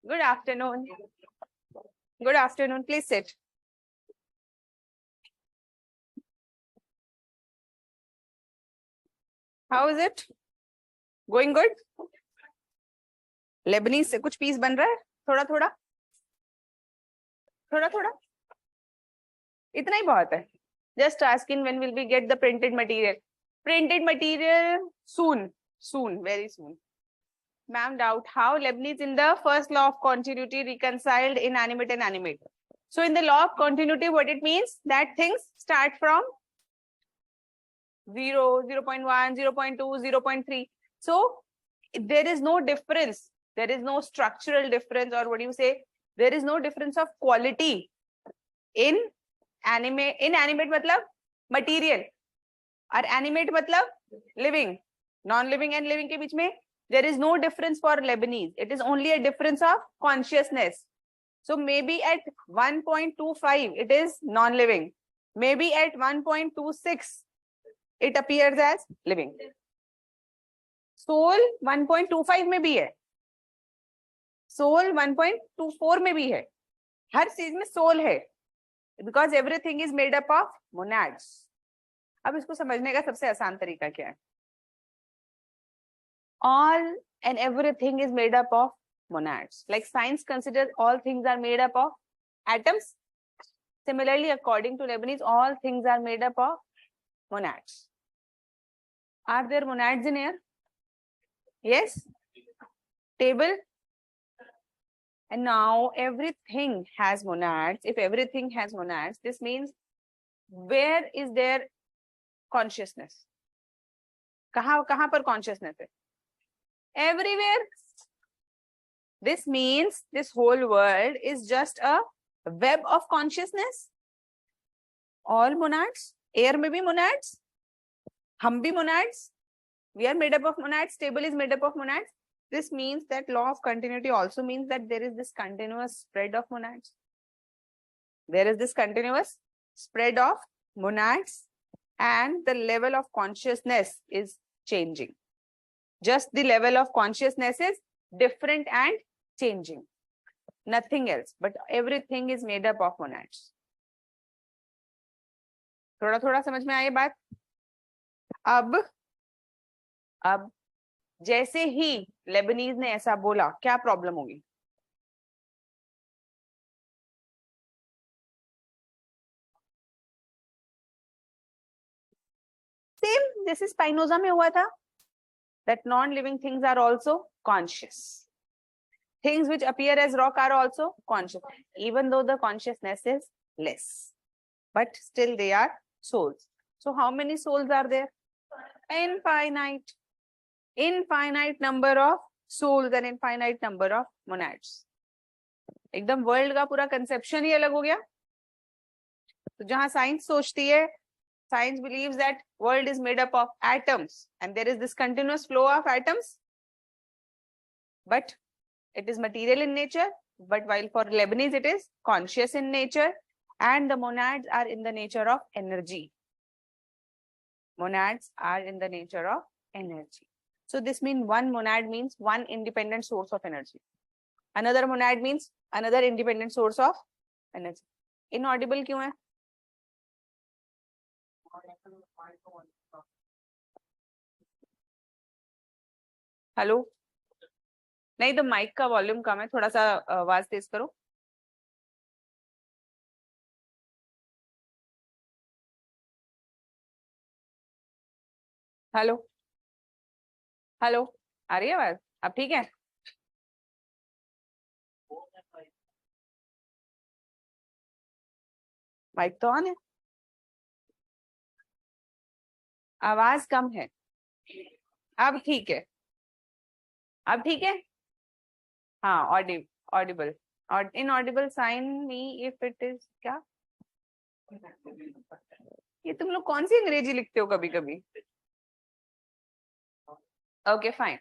Good afternoon. Good afternoon. Please sit. How is it? Going good? Lebanese से कुछ piece बन रहा है? थोड़ा थोड़ा? थोड़ा थोड़ा? इतना ही बहुत है. Just asking when will we get the printed material? Printed material soon. Soon. Very soon. Ma'am, doubt how Leibniz in the first law of continuity reconciled inanimate and animate. So in the law of continuity, what it means? That things start from 0, 0.1, 0.2, 0.3. So there is no difference. There is no structural difference, or what do you say? There is no difference of quality in animate. Inanimate matlab material, और animate matlab living. Non-living and living के बीच में there is no difference for Leibniz. It is only a difference of consciousness. So maybe at 1.25 it is non-living. Maybe at 1.26 it appears as living. Soul 1.25 में भी है. Soul 1.24 में भी है. हर चीज में soul है. Because everything is made up of monads. अब इसको समझने का सबसे आसान तरीका क्या है? All and everything is made up of monads. Like science considers all things are made up of atoms. Similarly, according to Leibniz, all things are made up of monads. Are there monads in air? Yes. Table. And now everything has monads. If everything has monads, this means where is there consciousness? कहाँ पर consciousness है? Everywhere. This means this whole world is just a web of consciousness. All monads. Air may be monads. Hum bhi monads. We are made up of monads. Table is made up of monads. This means that law of continuity also means that there is this continuous spread of monads. There is this continuous spread of monads, and the level of consciousness is changing. Just the level of consciousness is different and changing. Nothing else, but everything is made up of monads. थोड़ा थोड़ा समझ में आई बात? अब जैसे ही Lebanese ने ऐसा बोला, क्या प्रॉब्लम होगी? सेम जैसे स्पाइनोजा में हुआ था. That non-living things are also conscious. Things which appear as rock are also conscious, even though the consciousness is less. But still they are souls. So how many souls are there? Infinite. Infinite number of souls and infinite number of monads. एकदम world का पूरा conception ही अलग हो गया. तो जहां science सोचती है, science believes that world is made up of atoms and there is this continuous flow of atoms, but it is material in nature. But while for Leibniz it is conscious in nature, and the monads are in the nature of energy. Monads are in the nature of energy. So this means one monad means one independent source of energy. Another monad means another independent source of energy. Inaudible क्यों है? Hello, नहीं तो mic का volume कम है, थोड़ा सा आवाज तेज करो. हेलो हेलो, आ रही है आवाज? अब ठीक है? माइक तो ऑन है. आवाज कम है. अब ठीक है? अब ठीक है? हाँ, ऑडिबल. और inaudible sign me if it is क्या? ये तुम लोग कौन सी अंग्रेजी लिखते हो कभी कभी? Okay fine.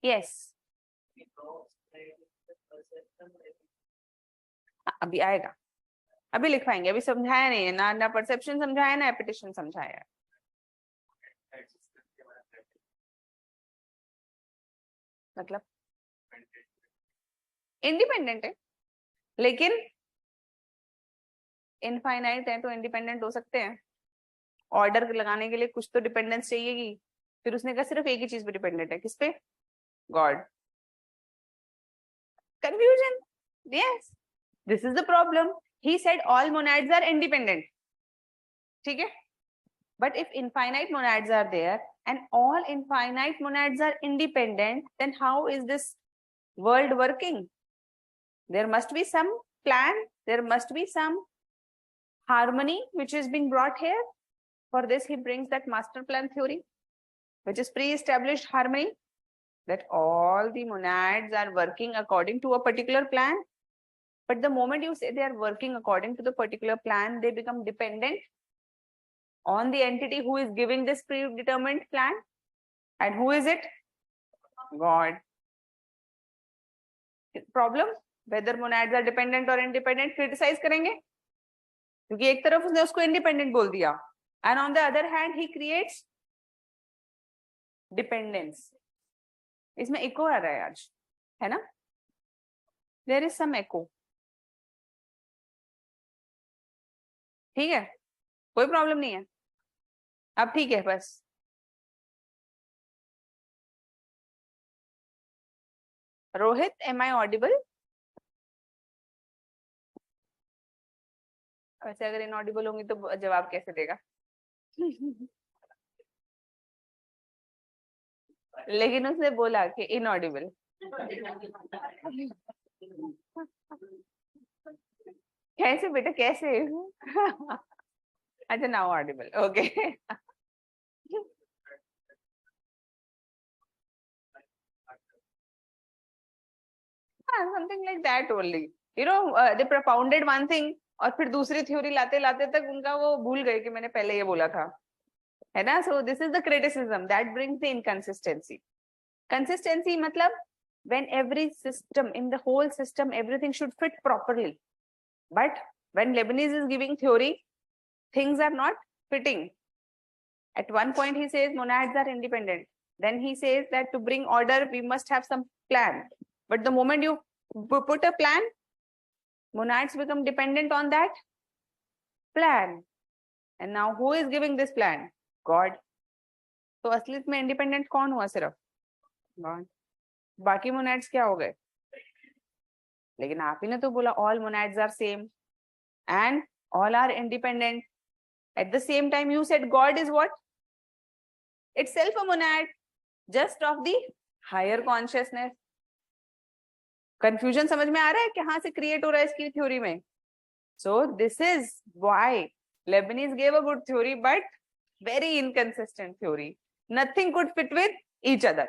यस, अभी आएगा. अभी लिखवाएंगे. अभी समझाया नहीं है ना परसेप्शन समझाया ना एपिटेशन समझाया. मतलब इंडिपेंडेंट है, लेकिन इनफाइनाइट है तो इंडिपेंडेंट हो सकते हैं। ऑर्डर लगाने के लिए कुछ तो डिपेंडेंस चाहिएगी, फिर उसने कहा सिर्फ एक ही चीज पे डिपेंडेंट है, किस पे? God. Confusion? Yes, this is the problem. He said all monads are independent, ठीक है, but if infinite monads are there and all infinite monads are independent, then how is this world working? There must be some plan, there must be some harmony which is being brought here. For this he brings that master plan theory, which is pre-established harmony, that all the monads are working according to a particular plan. But the moment you say they are working according to the particular plan, they become dependent on the entity who is giving this predetermined plan. And who is it? God. Problem? Whether monads are dependent or independent, criticize करेंगे, क्योंकि एक तरफ उसने उसको independent बोल दिया, and on the other hand he creates dependence. इसमें echo आ रहा है आज, है ना? There is some echo. ठीक है, कोई प्रॉब्लम नहीं है, अब ठीक है बस। Rohit, am I audible? वैसे अगर इनऑडिबल होंगी तो जवाब कैसे देगा? लेकिन उसने बोला कि इनऑडिबल। कैसे बेटा, कैसे? अच्छा, now Audible, okay. something like that only, you know, they propounded one thing और फिर दूसरी थ्योरी लाते लाते तक उनका वो भूल गए कि मैंने पहले ये बोला था, है ना? So this is the criticism that brings the inconsistency. Consistency मतलब when every system, in the whole system, everything should fit properly, but when Leibniz is giving theory, things are not fitting. At one point he says monads are independent, then he says that to bring order we must have some plan, but the moment you put a plan, monads become dependent on that plan. And now who is giving this plan? God. तो असलियत में independent कौन हुआ? सिर्फ God. बाकी मोनाड्स क्या हो गए? लेकिन आप ही ने तो बोला all monads are same and all are independent. At the same time you said God is what? itself a monad, just of the higher consciousness. Confusion समझ में आ रहा है कहां से क्रिएट हो रहा है इसकी थ्योरी में? So this is why Leibniz gave a good theory, but very inconsistent theory. Nothing could fit with each other.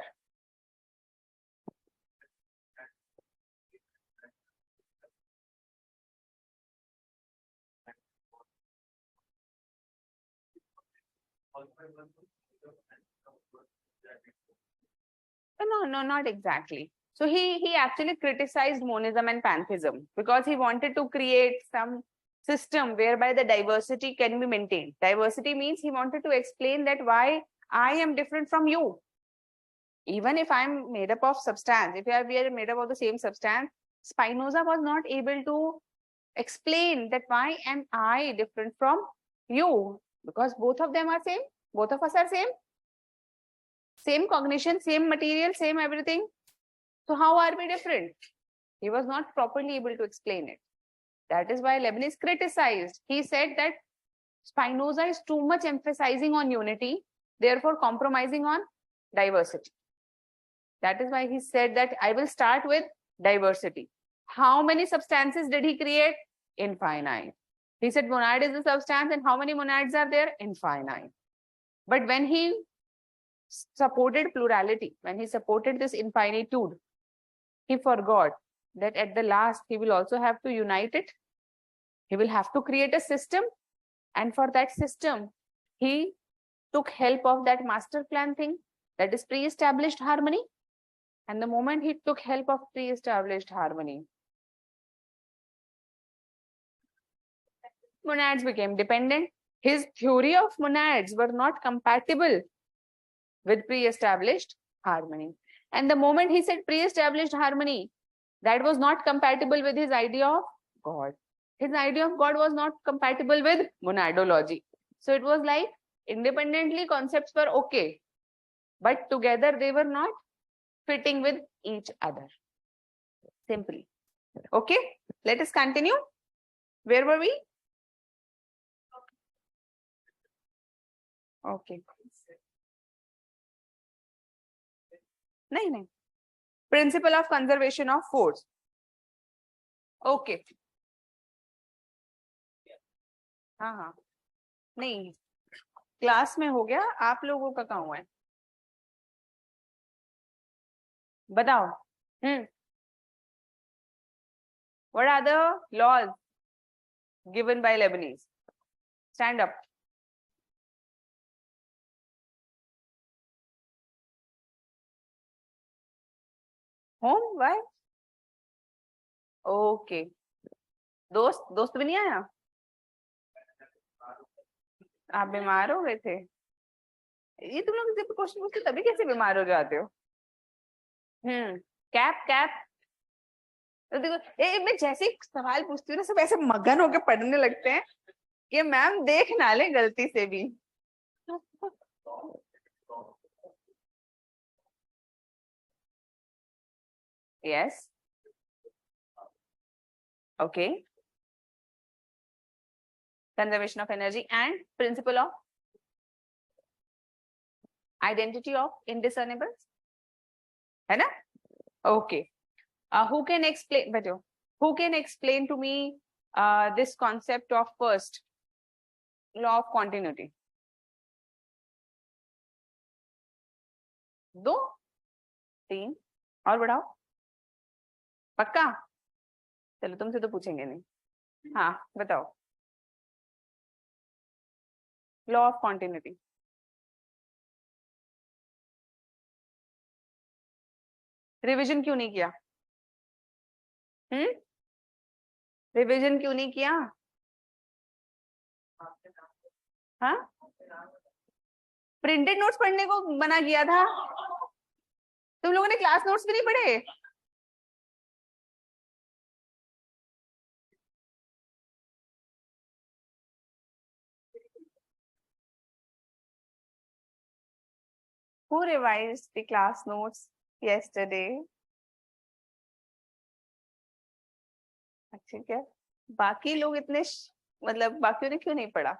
No, not exactly. So he actually criticized monism and pantheism because he wanted to create some system whereby the diversity can be maintained. Diversity means he wanted to explain that why I am different from you. Even if I'm made up of substance, if we are made up of the same substance, Spinoza was not able to explain that why am I different from you, because both of them are same, both of us are same cognition, same material, same everything. So how are we different? He was not properly able to explain it. That is why Leibniz criticized. He said that Spinoza is too much emphasizing on unity, therefore compromising on diversity. That is why he said that I will start with diversity. How many substances did he create? Infinite. He said monad is a substance, and how many monads are there? Infinite. But when he supported plurality, when he supported this infinitude, he forgot that at the last he will also have to unite it. He will have to create a system, and for that system he took help of that master plan thing, that is pre-established harmony. And the moment he took help of pre-established harmony, monads became dependent. His theory of monads were not compatible with pre-established harmony. And the moment he said pre-established harmony, That was not compatible with his idea of God. His idea of God was not compatible with monadology. So it was like independently concepts were okay, but together they were not fitting with each other. Simply. Okay, let us continue. Where were we? Okay. नहीं. Principle of conservation of force. Okay. हाँ. नहीं, class में हो गया, आप लोगों का कहाँ हुआ है? बताओ. What are the laws given by Leibniz? Stand up. Home? Why? Okay. दोस्त भी नहीं आया? आप बीमार हो गए थे? ये तुम लोग जब क्वेश्चन पूछते तभी कैसे बीमार हो जाते हो? कैप. तो देखो, मैं जैसे सवाल पूछती हूँ ना, सब ऐसे मगन होकर पढ़ने लगते हैं कि मैम देख ना ले गलती से भी. Yes. Okay. Conservation of energy and principle of identity of indiscernibles. है ना? Okay. Who can explain? Better. Who can explain to me this concept of first law of continuity? दो, तीन और बढ़ाओ. पक्का? चलो तुमसे तो पूछेंगे नहीं. हाँ बताओ. Law of continuity. रिवीजन क्यों नहीं किया? रिवीजन क्यों नहीं किया? हाँ, प्रिंटेड नोट्स पढ़ने को मना किया था. तुम लोगों ने क्लास नोट्स भी नहीं पढ़े? Who revised the class notes yesterday? अच्छा क्या बाकी लोग इतने मतलब बाकियों ने क्यों नहीं पढ़ा?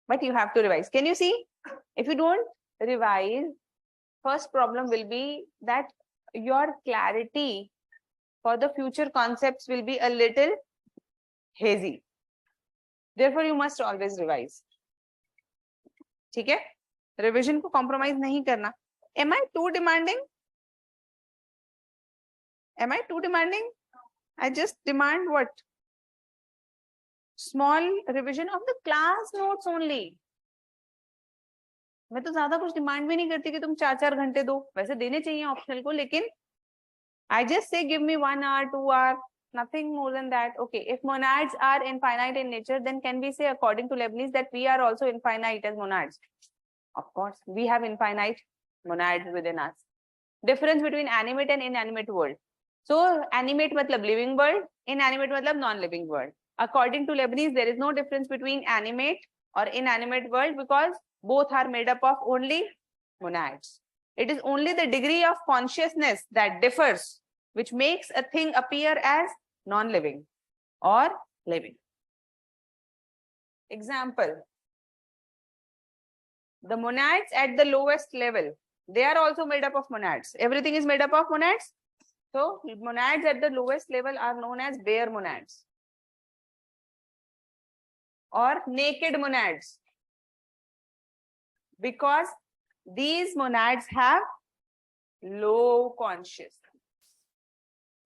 But you have to revise. Can you see? If you don't revise, first problem will be that your clarity for the future concepts will be a little hazy. Therefore, you must always revise. ठीक है? Revision को compromise नहीं करना. Am I too demanding? Am I too demanding? I just demand what? Small revision of the class notes only. मैं तो ज्यादा कुछ demand भी नहीं करती कि तुम 4-4 घंटे दो. वैसे देने चाहिए ऑप्शनल को, लेकिन I just say give me 1 hour, 2 hour, nothing more than that. Okay, if monads are infinite in nature, then can we say according to Leibniz that we are also infinite as monads? Of course, we have infinite monads within us. Difference between animate and inanimate world. So animate matlab living world, inanimate matlab non-living world. According to Leibniz, there is no difference between animate or inanimate world because both are made up of only monads. It is only the degree of consciousness that differs, which makes a thing appear as non-living or living. Example, the monads at the lowest level, they are also made up of monads. Everything is made up of monads. So monads at the lowest level are known as bare monads or naked monads, because these monads have low consciousness,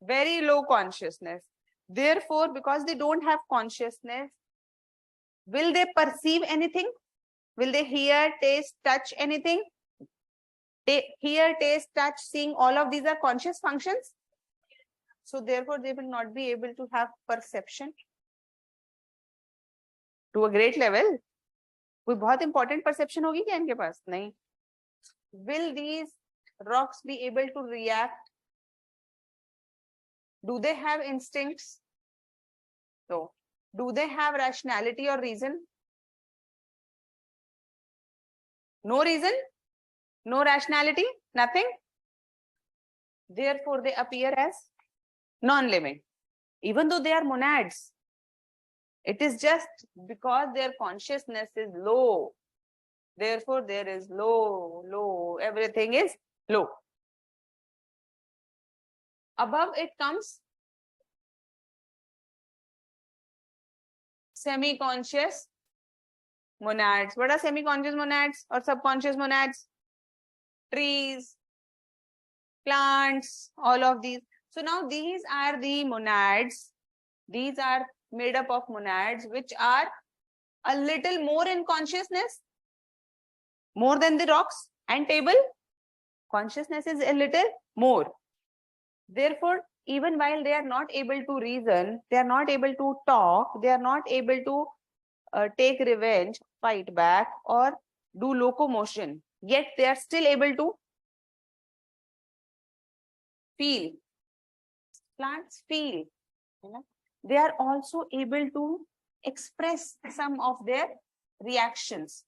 very low consciousness. Therefore, because they don't have consciousness, will they perceive anything? Will they hear, taste, touch anything? Hear, taste, touch, seeing, all of these are conscious functions. So therefore, they will not be able to have perception to a great level. कोई बहुत important perception होगी क्या इनके पास? नहीं. Will these rocks be able to react? Do they have instincts? So, do they have rationality or reason? No reason, no rationality, nothing. Therefore, they appear as non-living, even though they are monads. It is just because their consciousness is low. Therefore, there is low, everything is low. Above it comes semi-conscious monads. What are semi-conscious monads or subconscious monads? Trees, plants, all of these. So now these are the monads. These are made up of monads which are a little more in consciousness, more than the rocks and table. Consciousness is a little more. Therefore, even while they are not able to reason, they are not able to talk, they are not able to take revenge, fight back, or do locomotion, yet they are still able to feel. Plants feel. They are also able to express some of their reactions.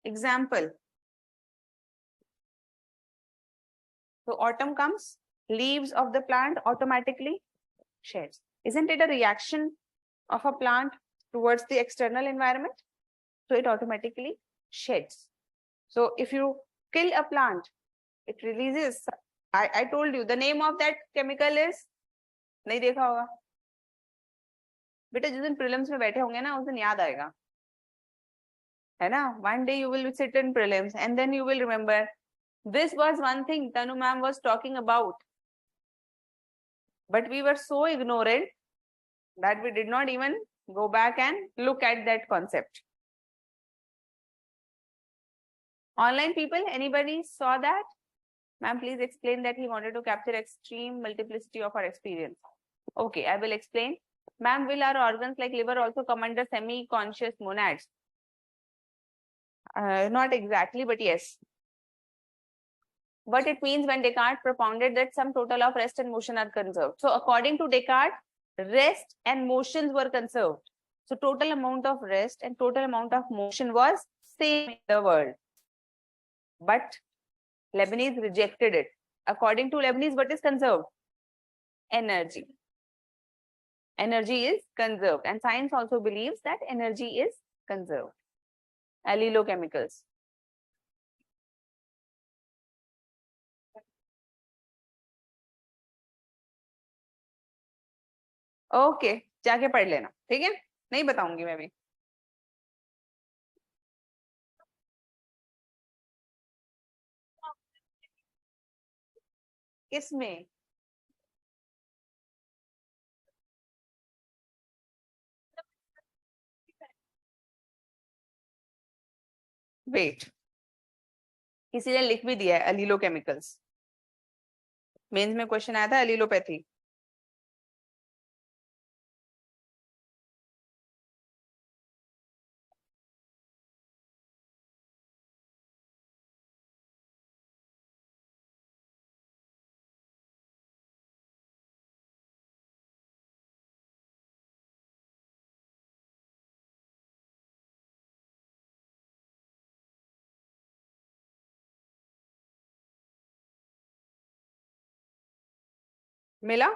Example. So autumn comes, leaves of the plant automatically sheds. Isn't it a reaction of a plant towards the external environment? So it automatically sheds. So if you kill a plant, it releases. I told you the name of that chemical is, नहीं देखा होगा बेटा, जिस दिन prelims में बैठे होंगे ना उस दिन याद आएगा, है ना? One day you will sit in prelims and then you will remember this was one thing Tanu ma'am was talking about, but we were so ignorant that we did not even go back and look at that concept. Online people, anybody saw that? Ma'am, please explain that he wanted to capture extreme multiplicity of our experience. Okay, I will explain. Ma'am, will our organs like liver also come under semi-conscious monads? Not exactly, but yes. What it means when Descartes propounded that some total of rest and motion are conserved. So according to Descartes, rest and motions were conserved. So total amount of rest and total amount of motion was same in the world. But Leibniz rejected it. According to Leibniz, what is conserved? Energy. Energy is conserved, and science also believes that energy is conserved. Allelochemicals. Okay जाके पढ़ लेना, ठीक है? नहीं बताऊंगी मैं भी. किसमें? वेट, किसी ने लिख भी दिया है अलीलोकेमिकल्स. मेंस में क्वेश्चन आया था अलीलोपैथी. मिला?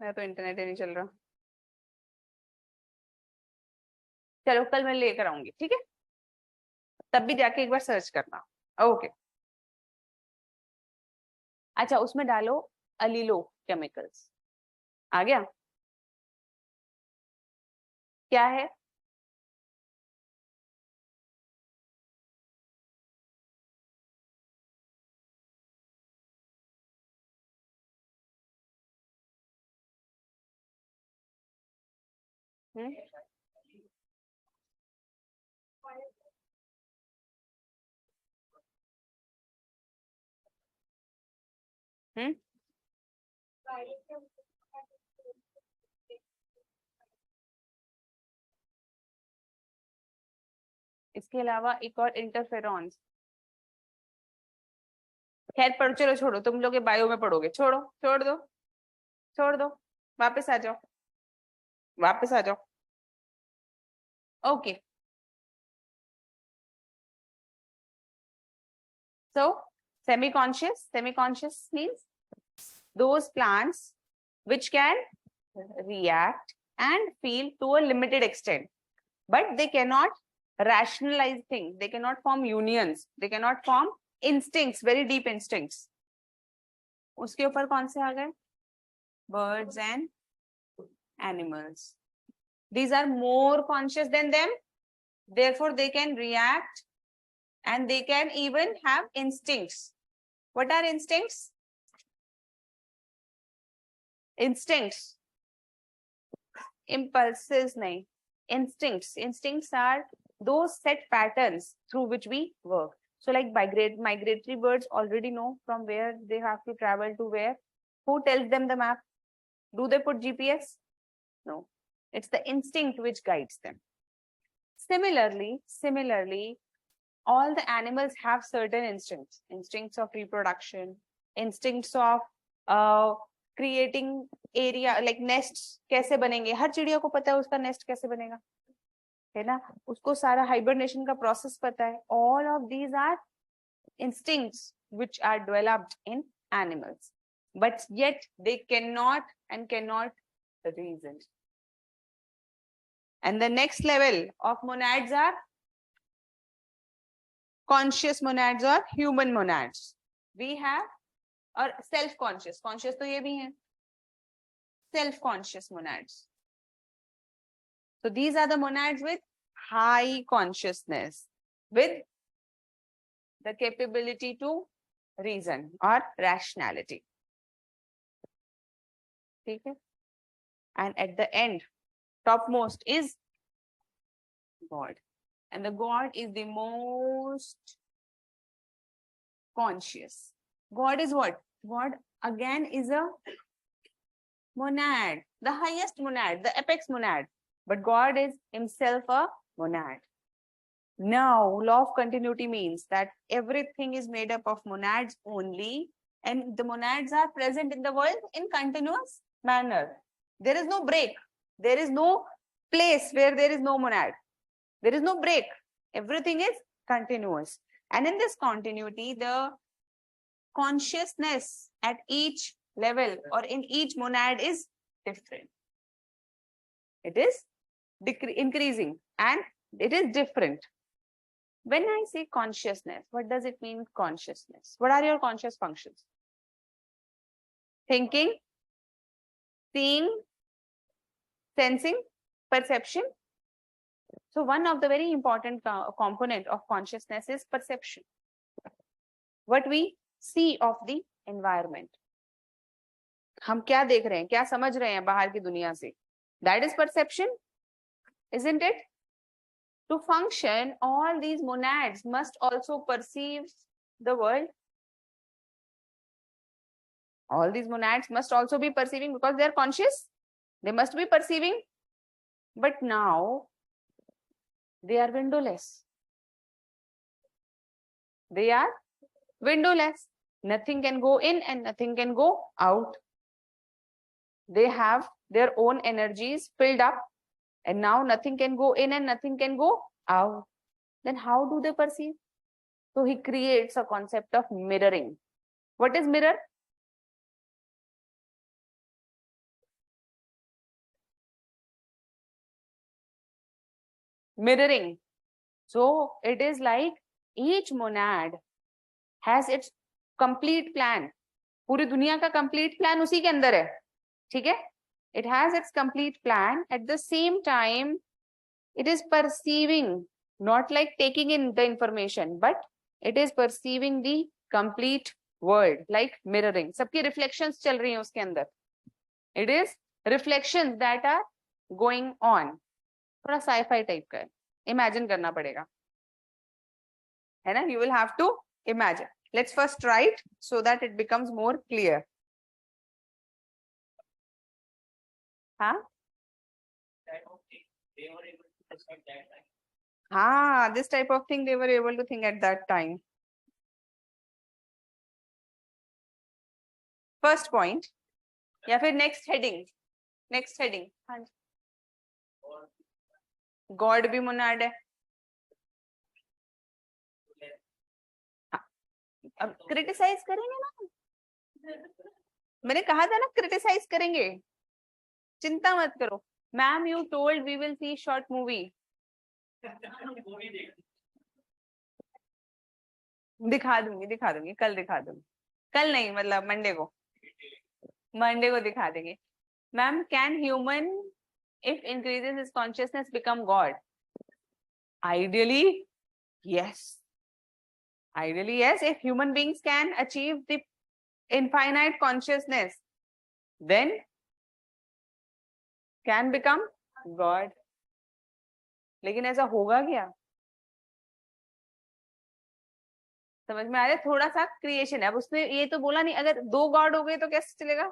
मेरा तो इंटरनेट ही नहीं चल रहा. चलो कल मैं लेकर आऊंगी, ठीक है? तब भी जाके एक बार सर्च करना. ओके. अच्छा, उसमें डालो अलीलो केमिकल्स. आ गया? क्या है? हम्म हम्म इसके अलावा एक और इंटरफेरॉन्स, खैर पढ़, चलो छोड़ो, तुम लोग बायो में पढ़ोगे, छोड़ो, छोड़ दो, छोड़ दो, वापस आ जाओ, वापस आ जाओ। Okay, so semi-conscious means those plants which can react and feel to a limited extent, but they cannot rationalize things, they cannot form unions, they cannot form instincts, very deep instincts. उसके ऊपर कौन से आ गए? Birds and animals. These are more conscious than them, therefore they can react and they can even have instincts. What are instincts? Instincts, impulses nahi, instincts. Instincts are those set patterns through which we work. So like migratory birds already know from where they have to travel to where. Who tells them the map? Do they put GPS? No, it's the instinct which guides them. Similarly, all the animals have certain instincts, instincts of reproduction, instincts of creating area, like nests कैसे बनेंगे, हर चिड़िया को पता है उसका nest कैसे बनेगा, है ना, उसको सारा हाइबरनेशन का प्रोसेस पता है. All of these are instincts which are developed in animals, but yet they cannot reason. And the next level of monads are conscious monads or human monads. We have और self conscious, conscious तो ये भी है, self conscious monads. So these are the monads with high consciousness, with the capability to reason or rationality. Okay? And at the end, topmost is God. And the God is the most conscious. God is what? God again is a monad, the highest monad, the apex monad. But God is himself a monad. Now, law of continuity means that everything is made up of monads only, and the monads are present in the world in continuous manner. There is no break. There is no place where there is no monad. There is no break. Everything is continuous. And in this continuity, the consciousness at each level or in each monad is different. It is increasing and it is different. When I say consciousness, what does it mean, consciousness? What are your conscious functions? Thinking, seeing, sensing, perception. So one of the very important component of consciousness is perception. What we see of the environment. हम क्या देख रहे हैं, क्या समझ रहे हैं बाहर की दुनिया से? That is perception, isn't it? To function, all these monads must also perceive the world. All these monads must also be perceiving because they are conscious. They must be perceiving. But now they are windowless. They are windowless. Nothing can go in and nothing can go out. They have their own energies filled up, and now nothing can go in and nothing can go out. Then how do they perceive? So he creates a concept of mirroring. What is mirror? Mirroring. So it is like each monad has its complete plan. पूरी दुनिया का complete plan उसी के अंदर है, ठीक है? It has its complete plan. At the same time, it is perceiving, not like taking in the information, but it is perceiving the complete world, like mirroring. सबकी reflections चल रही हैं उसके अंदर. It is reflections that are going on. थोड़ा sci-fi type का है. Imagine करना पड़ेगा, है ना? You will have to imagine. Let's first write so that it becomes more clear. हाँ? This type of thing they were able to think at that time. First point, या फिर next heading. हाँ जी. God भी monad है. अब criticize करेंगे ना. मैंने कहा था ना criticize करेंगे. चिंता मत करो. Ma'am, you told we will see short movie. दिखा दूंगी कल दिखा दूंगी. कल नहीं मतलब मंडे को दिखा देंगे. Ma'am, can human, if increases his consciousness, become God? Ideally, yes. If human beings can achieve the infinite consciousness, then can become God. लेकिन ऐसा होगा क्या? समझ में आ रहा है? थोड़ा सा क्रिएशन है. अब उसने ये तो बोला नहीं, अगर 2 गॉड हो गए तो कैसे चलेगा?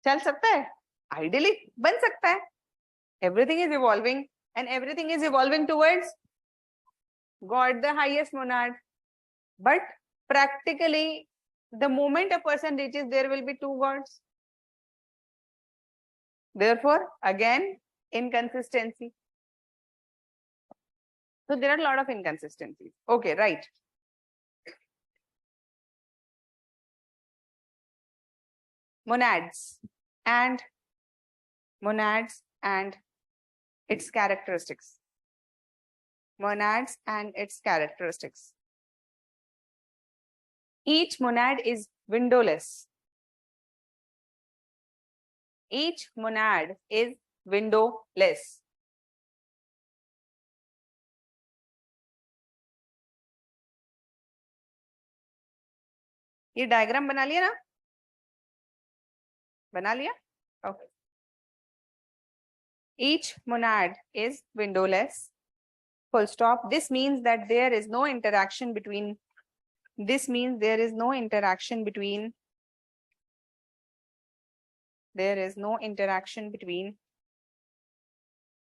चल सकता है, आइडियली बन सकता है. Everything is evolving and everything is evolving towards God, the highest monad. But practically, the moment a person reaches, there will be 2 gods. Therefore, again, inconsistency. So there are a lot of inconsistencies. Okay, right. Monads and its characteristics. Monads and its characteristics. Each monad is windowless. Each monad is windowless. ये diagram बना लिया ना? बना लिया? Okay. Each monad is windowless. Full stop. This means that there is no interaction between. There is no interaction between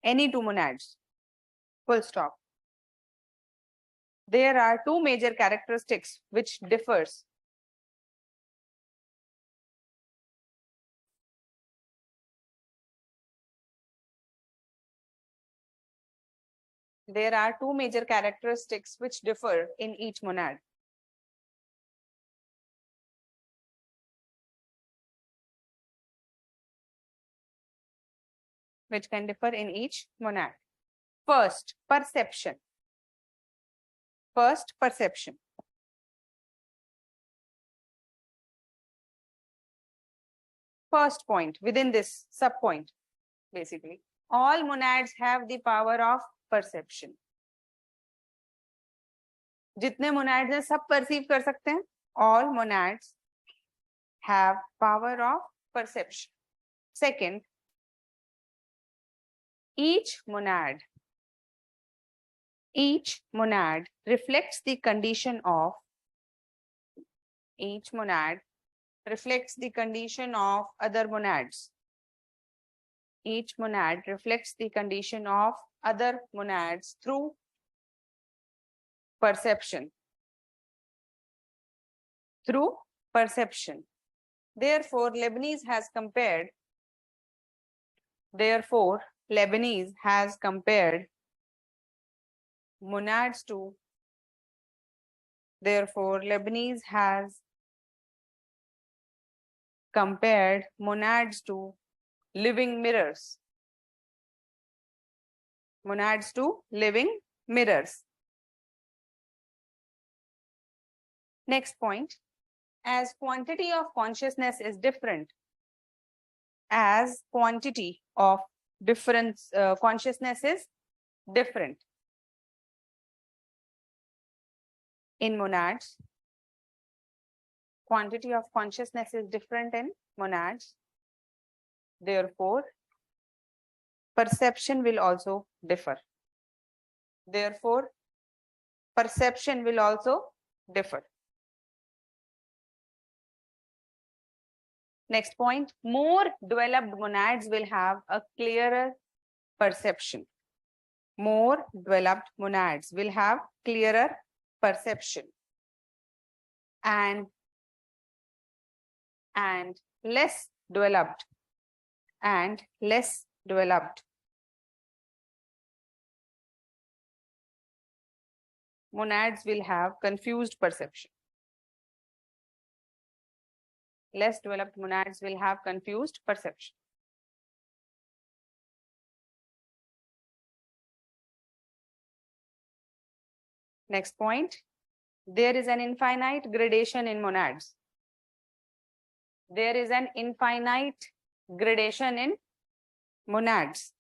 any 2 monads. Full stop. There are 2 major characteristics which differs. There are 2 major characteristics which differ in each monad. Which can differ in each monad. First, perception. First point within this sub-point, basically. All monads have the power of perception. जितने monads हैं सब perceive कर सकते हैं. All monads have power of perception. Second, each monad reflects the condition of other monads. Each monad reflects the condition of other monads through perception. Therefore, Leibniz has compared monads to living mirrors. Next point, as quantity of consciousness is different, consciousness is different in monads. Quantity of consciousness is different in monads. Therefore, perception will also differ. Next point, more developed monads will have a clearer perception. More developed monads will have clearer perception, and less developed monads will have confused perception. Less developed monads will have confused perception. Next point, there is an infinite gradation in monads. There is an infinite gradation in monads.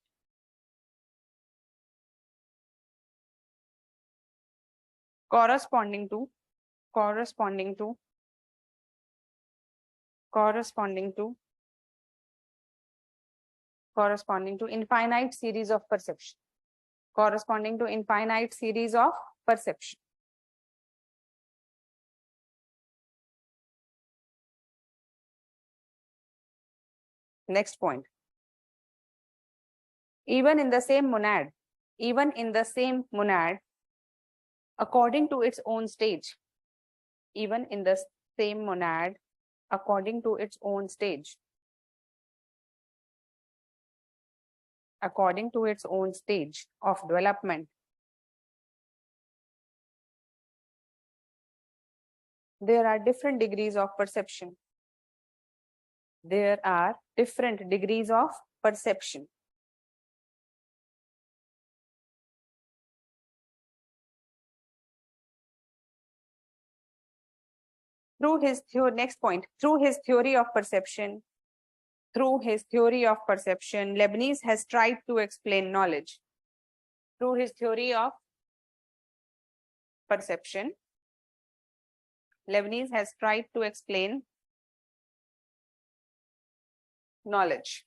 Corresponding to infinite series of perception. Corresponding to infinite series of perception. Next point. Even in the same monad, according to its own stage. Even in the same monad, according to its own stage. According to its own stage of development. There are different degrees of perception. There are different degrees of perception. Through his theory, next point, through his theory of perception, Leibniz has tried to explain knowledge. Through his theory of perception, Leibniz has tried to explain knowledge.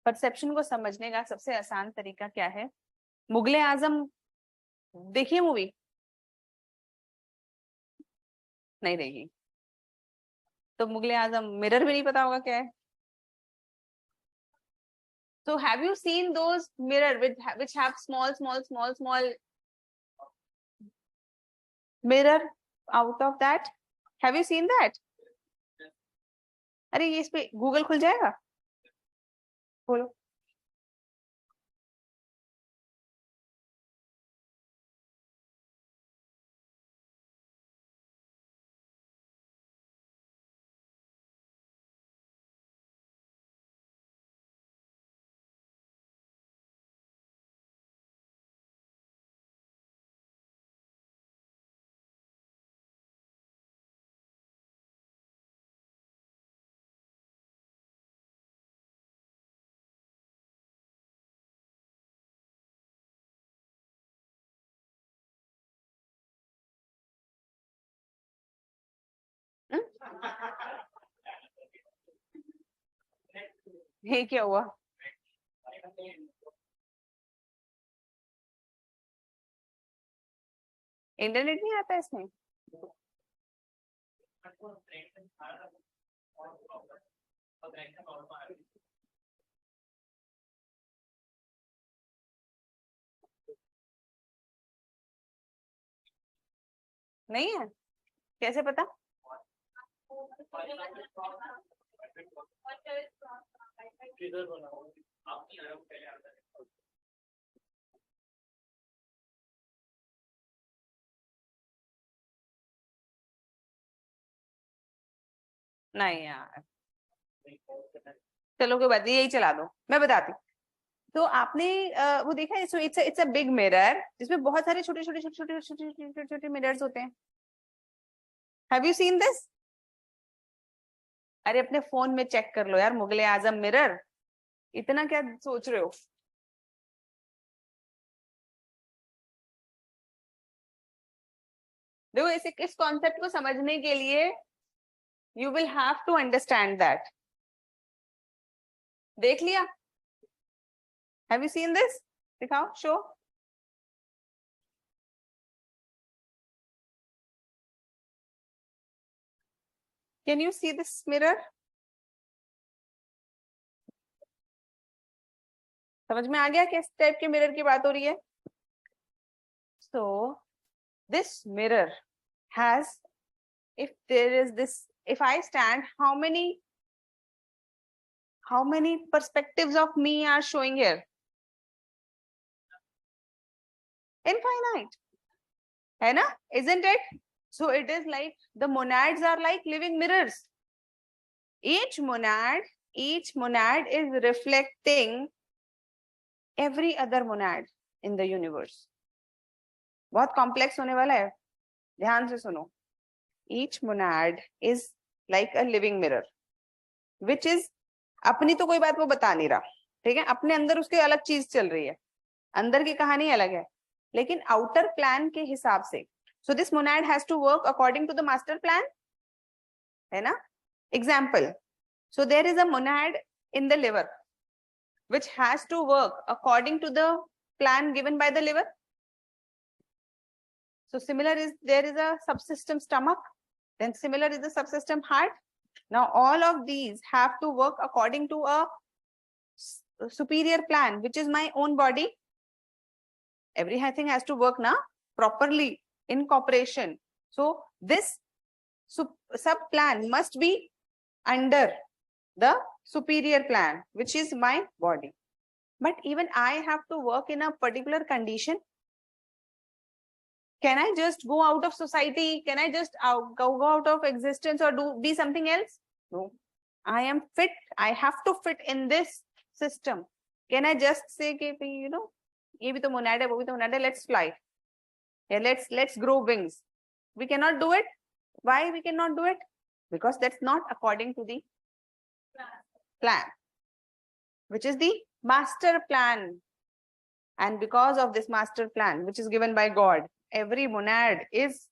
Perception को समझने का सबसे आसान तरीका क्या है? मुगले आजम देखिए movie? नहीं देखी तो मुगले आजम मिरर भी नहीं पता होगा क्या है. So have you seen those mirror which have small mirror out of that? Have you seen that? अरे ये इस पे गूगल खुल जाएगा. खोलो. ये क्या हुआ? इंटरनेट नहीं आता इसमें? नहीं है? कैसे पता? नहीं यार, चलो कोई बात नहीं, यही चला दो, मैं बताती. तो आपने वो देखा है, so it's a big mirror जिसमें बहुत सारे छोटे छोटे मिरर्स होते हैं. Have you seen this? अरे अपने फोन में चेक कर लो यार, मुगले आजम मिरर. इतना क्या सोच रहे हो? देखो इस कॉन्सेप्ट को समझने के लिए you will have to understand that. देख लिया? Have you seen this? दिखाओ, show. Can you see this mirror? समझ में आ गया किस टाइप के मिरर की बात हो रही है? So this mirror has, if there is this, if I stand, how many perspectives of me are showing here? Infinite, है ना? Isn't it? So it is like the monads are like living mirrors. Each monad is reflecting every other monad in the universe. बहुत complex होने वाला है, ध्यान से सुनो. Each monad is like a living mirror, which is, अपनी तो कोई बात वो बता नहीं रहा, ठीक है? अपने अंदर उसके अलग चीज चल रही है, अंदर की कहानी अलग है, लेकिन आउटर प्लान के हिसाब से. So this monad has to work according to the master plan, है ना? Example. So there is a monad in the liver, which has to work according to the plan given by the liver. So similar is, there is a subsystem stomach, then similar is the subsystem heart. Now all of these have to work according to a superior plan, which is my own body. Everything has to work now properly in cooperation. So this sub plan must be under the superior plan, which is my body. But even I have to work in a particular condition. Can I just go out of society? Can I just go out of existence or be something else? No. I am fit. I have to fit in this system. Can I just say, you know, ये भी तो monad है, वो भी तो monad है, let's fly. Yeah, let's grow wings. We cannot do it. Why we cannot do it? Because that's not according to the plan, which is the master plan. And because of this master plan, which is given by God, every monad is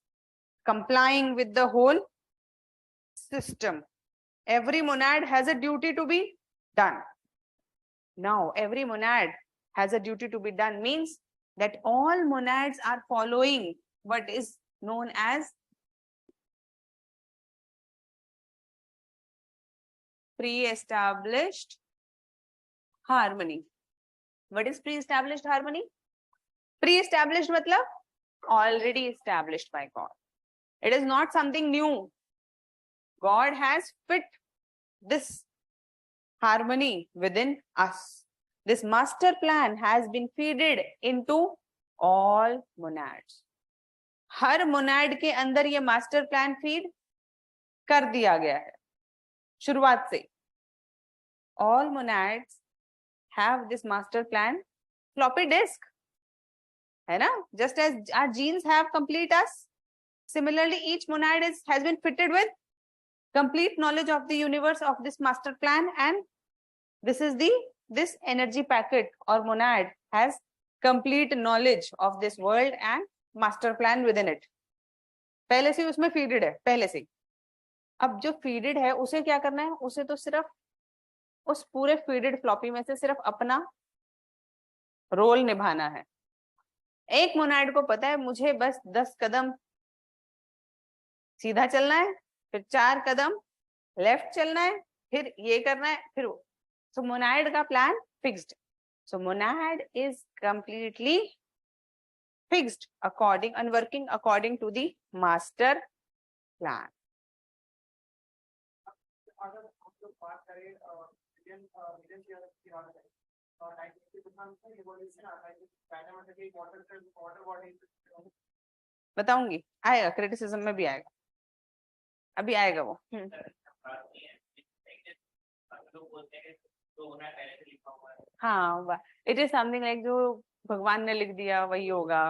complying with the whole system. Every monad has a duty to be done. Now, every monad has a duty to be done means that all monads are following what is known as pre-established harmony. What is pre-established harmony? Pre-established matlab already established by God. It is not something new. God has fit this harmony within us. This master plan has been feeded into all monads. Her Monod के अंदर ये master plan feed कर दिया गया है शुरुआत से. All monads have this master plan floppy disk, है ना? Just as our genes have complete us, similarly each monad has been fitted with complete knowledge of the universe, of this master plan, and this is this energy packet or monad has complete knowledge of this world and master plan within it. पहले से उसमें feeded है, पहले से. अब जो feeded है उसे क्या करना है? उसे तो सिर्फ उस पूरे फीडेड फ्लॉपी में से सिर्फ अपना रोल निभाना है. एक मोनाड को पता है मुझे बस 10 कदम सीधा चलना है, फिर 4 कदम लेफ्ट चलना है, फिर ये करना है, फिर वो. So monad का plan fixed. So monad is completely fixed according and working according to the master plan. बताऊंगी, आएगा, क्रिटिसिज्म में भी आएगा, अभी आएगा वो. हाँ, इट इज समथिंग लाइक जो भगवान ने लिख दिया वही होगा.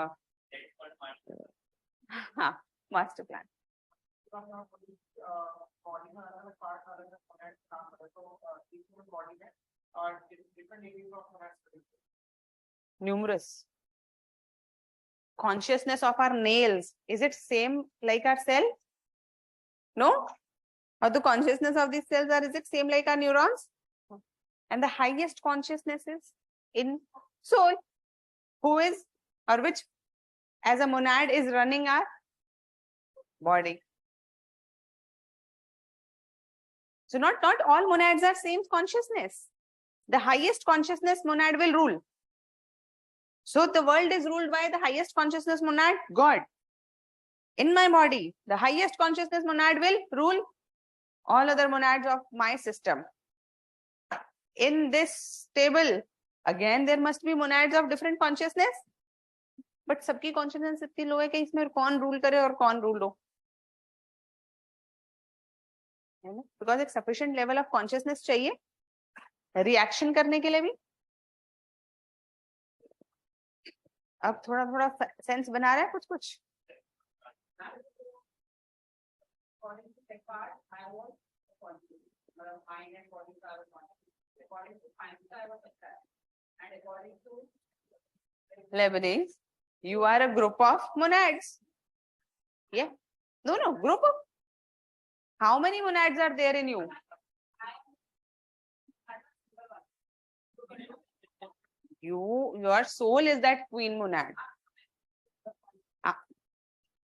हाँ, master plan. Numerous. Consciousness of our nails, is it same like our cell? No. Or the consciousness of these cells, is it same like our neurons? And the highest consciousness is in soul, who is or which as a monad is running our body. So not all monads are same consciousness. The highest consciousness monad will rule. So the world is ruled by the highest consciousness monad, God. In my body, the highest consciousness monad will rule all other monads of my system. In this table, again, there must be monads of different consciousness. But सबकी consciousness इतनी low है कि इसमें कौन rule करे और कौन rule हो. Because एक sufficient level of consciousness चाहिए reaction करने के लिए भी. अब थोड़ा थोड़ा सेंस बना रहा है कुछ कुछ. Leibniz, you are a group of monads. Yeah. No, group of. How many monads are there in you? Your soul is that queen monad.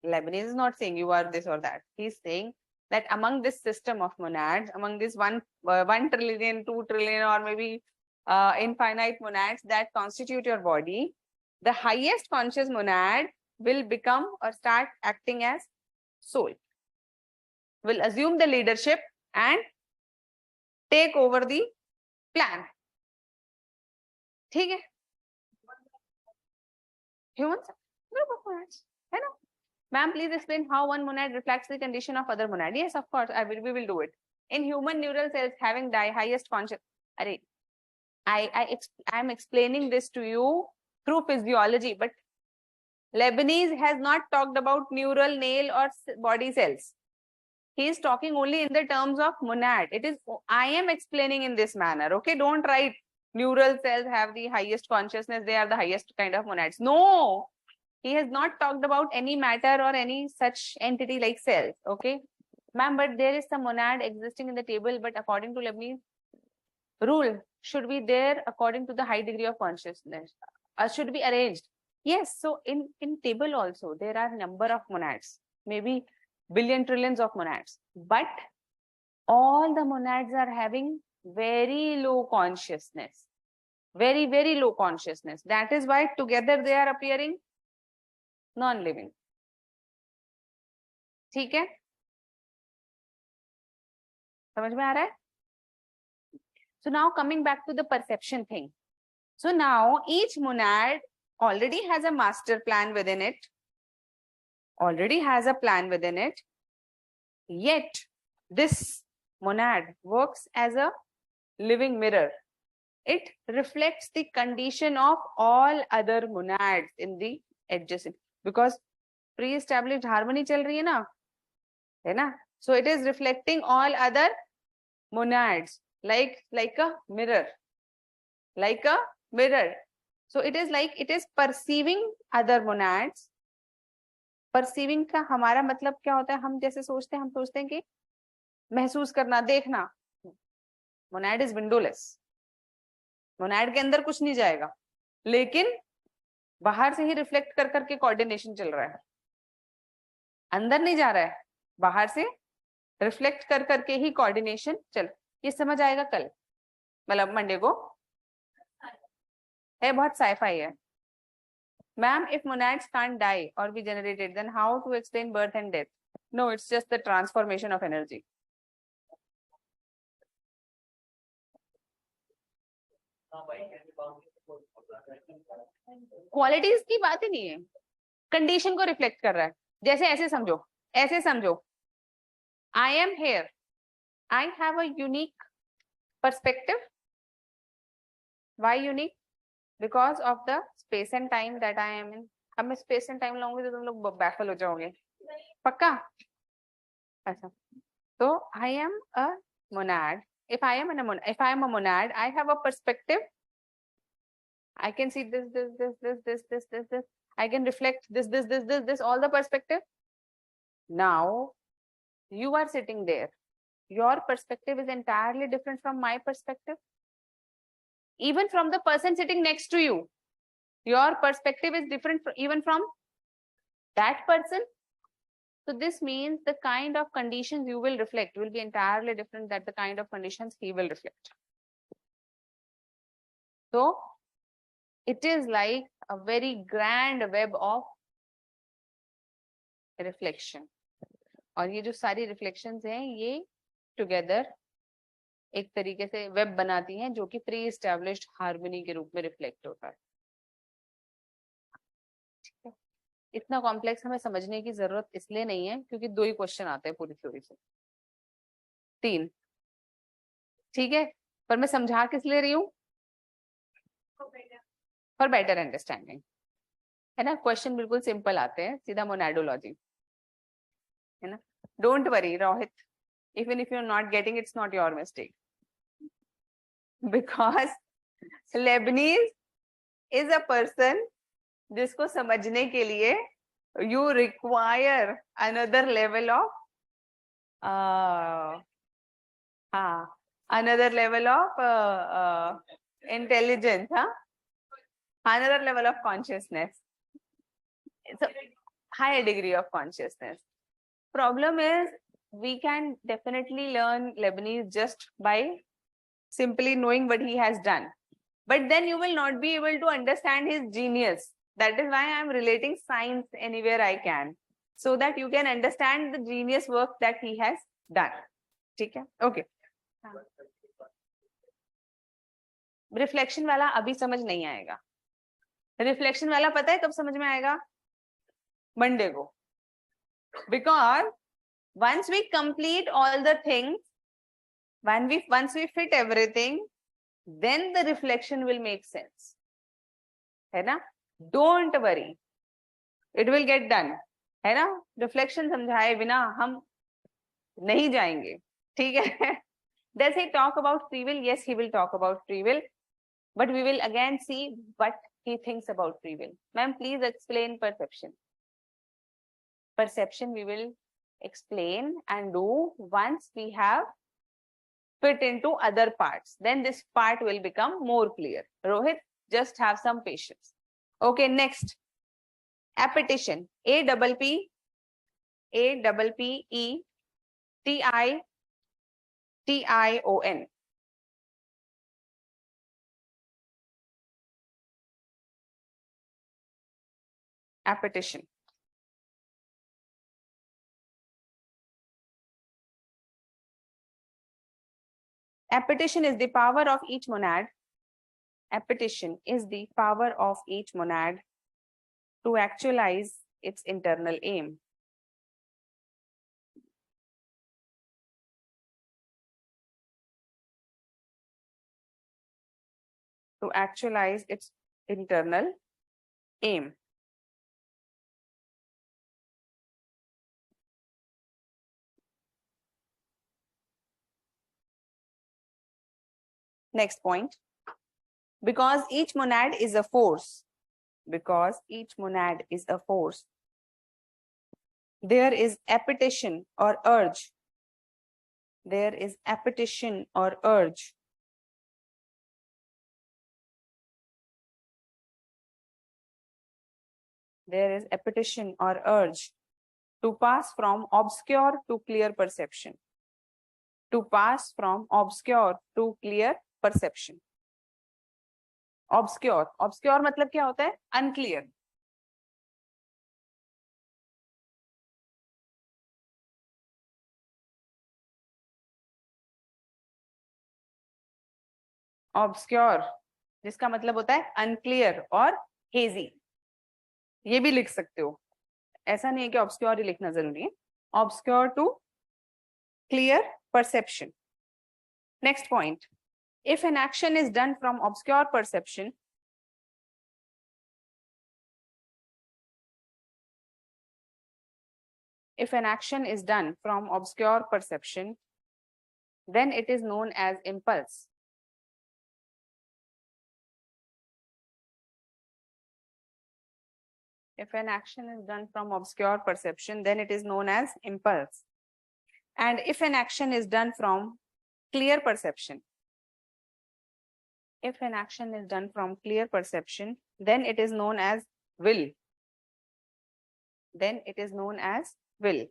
Leibniz is not saying you are this or that. He's saying that among this system of monads, among this 1 trillion, 2 trillion, or maybe infinite monads that constitute your body, the highest conscious monad will become or start acting as soul, will assume the leadership and take over the plan. ठीक है? Humans, group of monads, है ना? Ma'am, please explain how one monad reflects the condition of other monad. Yes, of course, we will do it. In human neural cells having the highest conscious, I am explaining this to you through physiology, but Leibniz has not talked about neural, nail, or body cells. He is talking only in the terms of monad. I am explaining in this manner. Okay, don't write neural cells have the highest consciousness. They are the highest kind of monads. No. He has not talked about any matter or any such entity like cells. Okay, ma'am, but there is some monad existing in the table, but according to Leibniz rule, should be there according to the high degree of consciousness. Should be arranged. Yes, so in table also there are number of monads, maybe billion trillions of monads, but all the monads are having very low consciousness, very, very low consciousness. That is why together they are appearing non-living. ठीक है? समझ में आ रहा है? So now coming back to the perception thing. So now each monad already has a master plan within it. Already has a plan within it. Yet this monad works as a living mirror. It reflects the condition of all other monads in the adjacent. Because pre-established harmony chal rahi hai na? So it is reflecting all other monads like a mirror. Like a mirror. So it is like it is perceiving other monads. Perceiving का हमारा मतलब क्या होता है? हम जैसे सोचते हैं कि महसूस करना, देखना. Monad is windowless. Monad के अंदर कुछ नहीं जाएगा, लेकिन बाहर से ही रिफ्लेक्ट कर करके कोऑर्डिनेशन चल रहा है. अंदर नहीं जा रहा है, बाहर से रिफ्लेक्ट कर करके ही कोऑर्डिनेशन चल. ये समझ आएगा कल, मतलब मंडे को है. बहुत साइफाई है. Ma'am, if monads can't die or be generated, then how to explain birth and death? No, it's just the transformation of energy. Qualities की बात ही नहीं है, कंडीशन को रिफ्लेक्ट कर रहा है. जैसे ऐसे समझो, I am here, I have a unique perspective. Why unique? Because of the space and time that I am in. अब मैं स्पेस एंड टाइम लाऊंगी तो तुम लोग बैफल हो जाओगे, पक्का? ऐसा. तो आई am a Monod. If I am a monad, I have a perspective. I can see this. I can reflect this, all the perspective. Now, you are sitting there. Your perspective is entirely different from my perspective. Even from the person sitting next to you, your perspective is different even from that person. So this means the kind of conditions you will reflect will be entirely different than the kind of conditions he will reflect. So it is like a very grand web of reflection. और ये जो सारी reflections हैं ये together एक तरीके से web बनाती हैं जो कि प्री एस्टैब्लिश्ड हार्मनी के रूप में रिफ्लेक्ट होता है. ठीक है, इतना कॉम्प्लेक्स हमें समझने की जरूरत इसलिए नहीं है क्योंकि 2 ही क्वेश्चन आते हैं पूरी थ्योरी से, 3. ठीक है, पर मैं समझा किस ले रही हूँ? फॉर बेटर अंडरस्टैंडिंग, है ना. क्वेश्चन बिल्कुल सिंपल आते हैं, सीधा मोनाडोलॉजी, है ना. Don't worry Rohit, even if you're not getting, it's not your mistake, because Leibniz is a person जिसको समझने के लिए you require another level of another level of intelligence, another level of consciousness. So higher degree of consciousness. Problem is we can definitely learn Leibniz just by simply knowing what he has done, but then you will not be able to understand his genius. That is why I am relating science anywhere I can, so that you can understand the genius work that he has done. ठीक है, okay. Reflection वाला अभी समझ नहीं आएगा. Reflection वाला पता है कब समझ में आएगा? मंडे को. Because once we complete all the things, once we fit everything, then the reflection will make sense, है ना. Don't worry, it will get done, है ना. Reflection समझाए बिना हम नहीं जाएंगे, ठीक है. Does he talk about free will? Yes, he will talk about free will, but we will again see what he thinks about free will. Ma'am, please explain perception. Perception we will explain and do once we have fit into other parts. Then this part will become more clear. Rohit, just have some patience. Okay, next. Appetition. A-double-P, A-double-P-E, T-I-T-I-O-N. Appetition. Appetition is the power of each monad. Appetition is the power of each monad to actualize its internal aim. To actualize its internal aim. Next point. Because each monad is a force. Because each monad is a force. There is appetition or urge. There is appetition or urge. There is appetition or urge to pass from obscure to clear perception. To pass from obscure to clear perception. Obscure. Obscure मतलब क्या होता है? Unclear. Obscure जिसका मतलब होता है unclear और hazy. ये भी लिख सकते हो, ऐसा नहीं है कि obscure ही लिखना जरूरी है. Obscure to clear perception. Next point. If an action is done from obscure perception, if an action is done from obscure perception, then it is known as impulse. If an action is done from obscure perception, then it is known as impulse. And if an action is done from clear perception, if an action is done from clear perception, then it is known as will. Then it is known as will.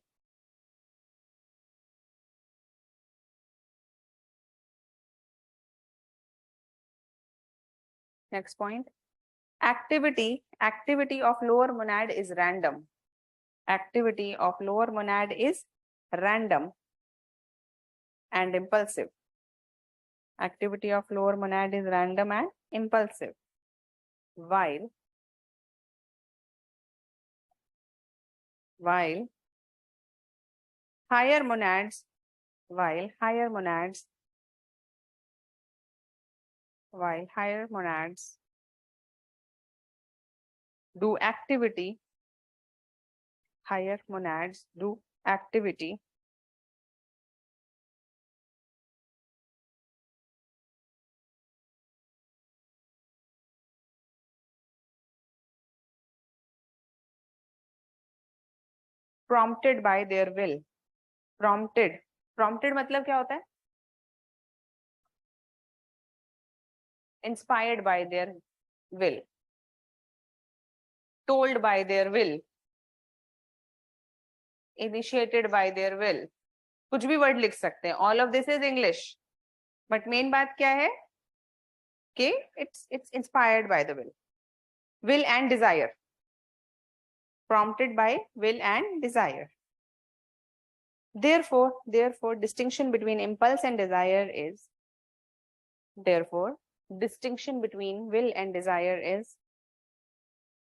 Next point. Activity of lower monad is random. Activity of lower monad is random and impulsive. Activity of lower monad is random and impulsive. While higher monads do activity, higher monads do activity prompted by their will. Prompted मतलब क्या होता है? Inspired by their will, told by their will, initiated by their will. कुछ भी word लिख सकते हैं. All of this is English, but main बात क्या है कि it's inspired by the will and desire. Prompted by will and desire. Therefore, distinction between impulse and desire is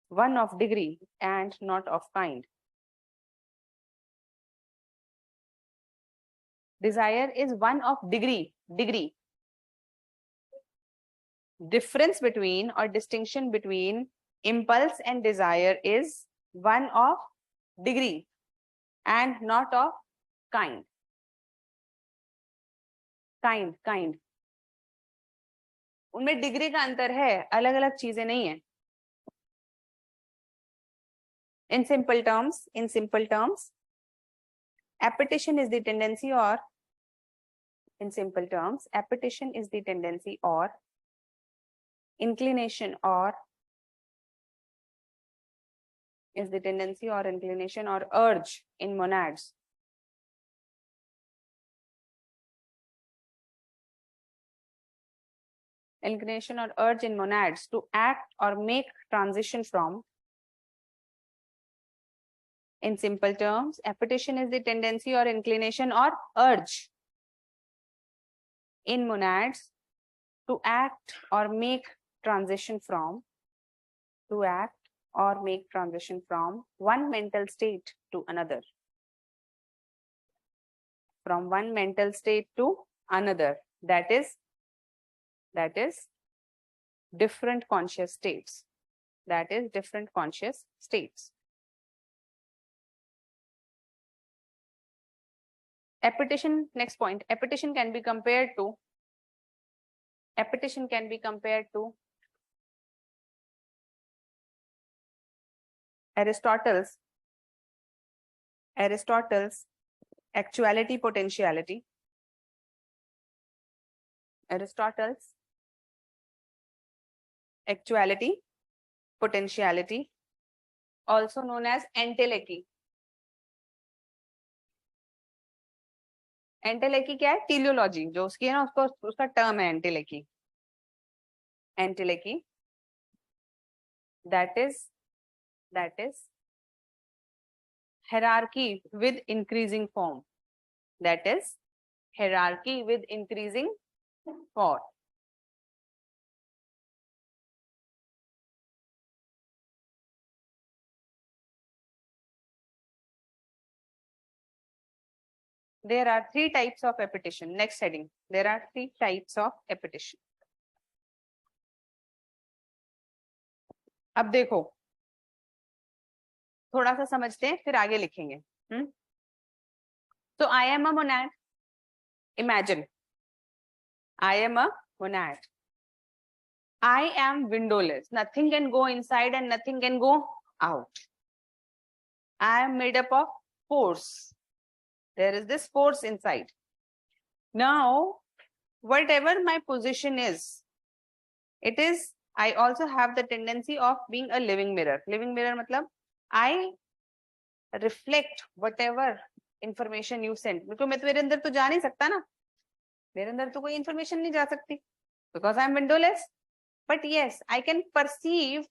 one of degree and not of kind. Desire is one of degree. Difference between or distinction between impulse and desire is one of degree and not of kind. Kind. उनमें degree का अंतर है, अलग अलग चीजें नहीं है. In simple terms, appetition is the tendency or inclination or urge in monads. Inclination or urge in monads to act or make transition from. In simple terms, appetition is the tendency or inclination or urge in monads to act or make transition from one mental state to another. From one mental state to another. That is different conscious states. Appetition, next point. Appetition can be compared to Aristotle's actuality potentiality. Aristotle's actuality potentiality, also known as entelechy. एंटेलेकी क्या है? टीलियोलॉजी जो उसकी है ना, उसका term है एंटेलेकी. that is hierarchy with increasing form. There are 3 types of appetition. Next heading. There are 3 types of appetition. अब देखो, थोड़ा सा समझते हैं फिर आगे लिखेंगे. So I am a monad. Imagine I am a monad. I am windowless. Nothing can go inside and nothing can go out. I am made up of force. There is this force inside. Now, whatever my position is, I also have the tendency of being a living mirror. Living mirror matlab, I reflect whatever information you send. क्योंकि मैं मेरे अंदर तो जा नहीं सकता ना, मेरे अंदर तो कोई information नहीं जा सकती because I am windowless. But yes, I can perceive